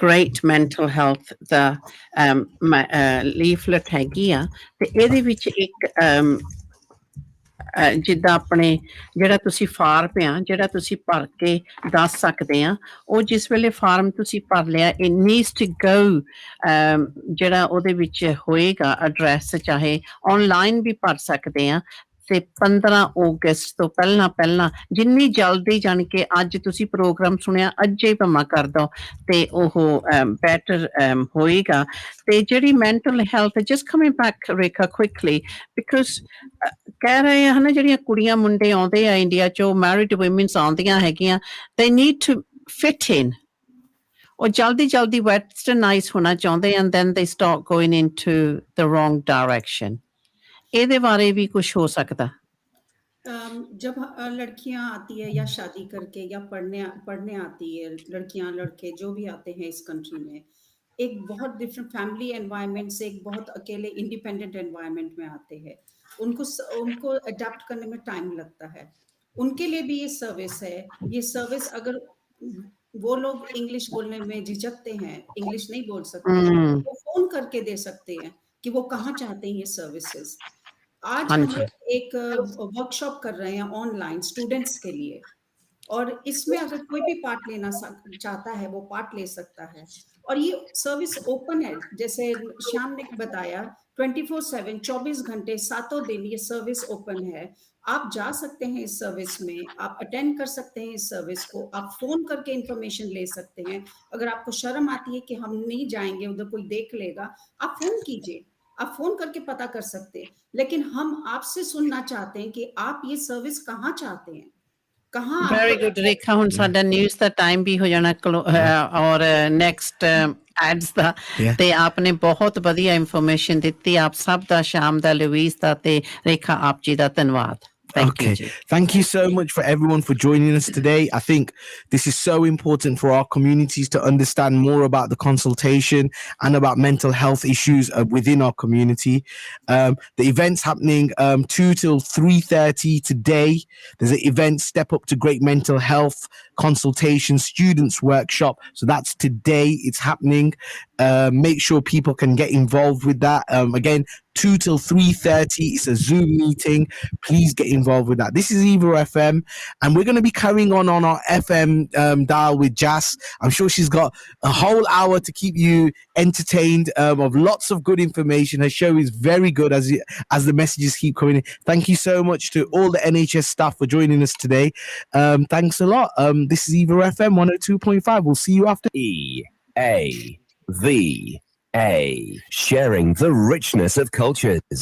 great mental health the leaflet ਹੈਗੀ ਆ ਤੇ ਇਹਦੇ ਵਿੱਚ ਇੱਕ ਜਿੱਦਾਂ ਆਪਣੇ ਜਿਹੜਾ ਤੁਸੀਂ ਫਾਰਮ ਆ ਜਿਹੜਾ ਤੁਸੀਂ ਭਰ ਕੇ ਦੱਸ ਸਕਦੇ ਆ ਉਹ ਜਿਸ ਵੇਲੇ ਫਾਰਮ ਤੁਸੀਂ ਭਰ ਲਿਆ it needs to go ਜਿਹੜਾ ਉਹਦੇ ਵਿੱਚ ਹੋਏਗਾ ਐਡਰੈਸ ਚਾਹੇ ਆਨਲਾਈਨ ਵੀ ਭਰ ਸਕਦੇ ਆ ਤੇ 15 ਅਗਸਤ ਤੋਂ ਪਹਿਲਾਂ ਜਿੰਨੀ ਜਲਦੀ ਜਾਣ ਕੇ ਅੱਜ ਤੁਸੀਂ ਪ੍ਰੋਗਰਾਮ ਸੁਣਿਆ ਅੱਜੇ ਭਾਵੇਂ ਕਰ ਦੋ ਤੇ ਉਹ ਬੈਟਰ ਹੋਏਗਾ ਤੇ ਜਿਹੜੀ mental health just coming back Rekha quickly because ਕਹਿ ਰਹੇ ਹਨ ਜਿਹੜੀਆਂ ਕੁੜੀਆਂ ਮੁੰਡੇ ਆਉਂਦੇ ਆ ਇੰਡੀਆ ਚੋਂ ਮੈਰਿਡ ਵੂਮਨਸ ਆਉਂਦੀਆਂ ਹੈਗੀਆਂ they need to fit in ਉਹ ਜਲਦੀ ਵੈਸਟਰਨਾਈਜ਼ ਹੋਣਾ ਚਾਹੁੰਦੇ and then they start going into the wrong direction ਇਹਦੇ ਬਾਰੇ ਵੀ ਕੁਝ ਹੋ ਸਕਦਾ जब लड़कियां आती है या शादी करके या पढ़ने आती है लड़कियां लड़के जो भी आते हैं इस कंट्री में एक बहुत डिफरेंट फैमिली एनवायरनमेंट से एक बहुत अकेले इंडिपेंडेंट एनवायरनमेंट में आते हैं उनको अडेप्ट करने में टाइम लगता है उनके लिए भी ये सर्विस अगर वो लोग इंग्लिश बोलने में झिझकते हैं इंग्लिश नहीं बोल सकते वो फोन करके दे सकते हैं कि वो कहाँ चाहते हैं ये सर्विसेज आज हम एक वर्कशॉप कर रहे हैं ऑनलाइन स्टूडेंट्स के लिए और इसमें अगर कोई भी पार्ट लेना चाहता है वो पार्ट ले सकता है और ये सर्विस ओपन है जैसे श्याम ने बताया 24/7 24 घंटे 7 दिन ये सर्विस ओपन है आप जा सकते हैं इस सर्विस में आप अटेंड कर सकते हैं इस सर्विस को आप फोन करके इंफॉर्मेशन ले सकते हैं अगर आपको शर्म आती है कि हम नहीं जाएंगे उधर कोई देख लेगा आप फोन कीजिए आप फोन करके पता कर सकते हैं लेकिन हम आपसे सुनना चाहते हैं कि आप ये सर्विस कहाँ चाहते हैं कहाँ वेरी गुड रेखा हुन साडा न्यूज़ दा टाइम भी हो जाना और नेक्स्ट एड्स दा ते आपने बहुत बढ़िया इंफॉर्मेशन दित्ती आप सब दा शाम दा लुईस दा ते रेखा आप जी दा धन्यवाद Thank you so much for everyone for joining us today. I think this is so important for our communities to understand more about the consultation and about mental health issues within our community. The event's happening 2 till 3:30 today. There's an event, Step Up to Great Mental Health Consultation Students Workshop. So that's today. It's happening. Make sure people can get involved with that. Again, 2 till 3:30. It's a Zoom meeting. Please get involved with that. This is EAVA FM, and we're going to be carrying on our FM dial with Jas. I'm sure she's got a whole hour to keep you entertained of lots of good information. Her show is very good as the messages keep coming in. Thank you so much to all the NHS staff for joining us today. Thanks a lot. This is EAVA FM 102.5. We'll see you after. EAVA, sharing the richness of cultures.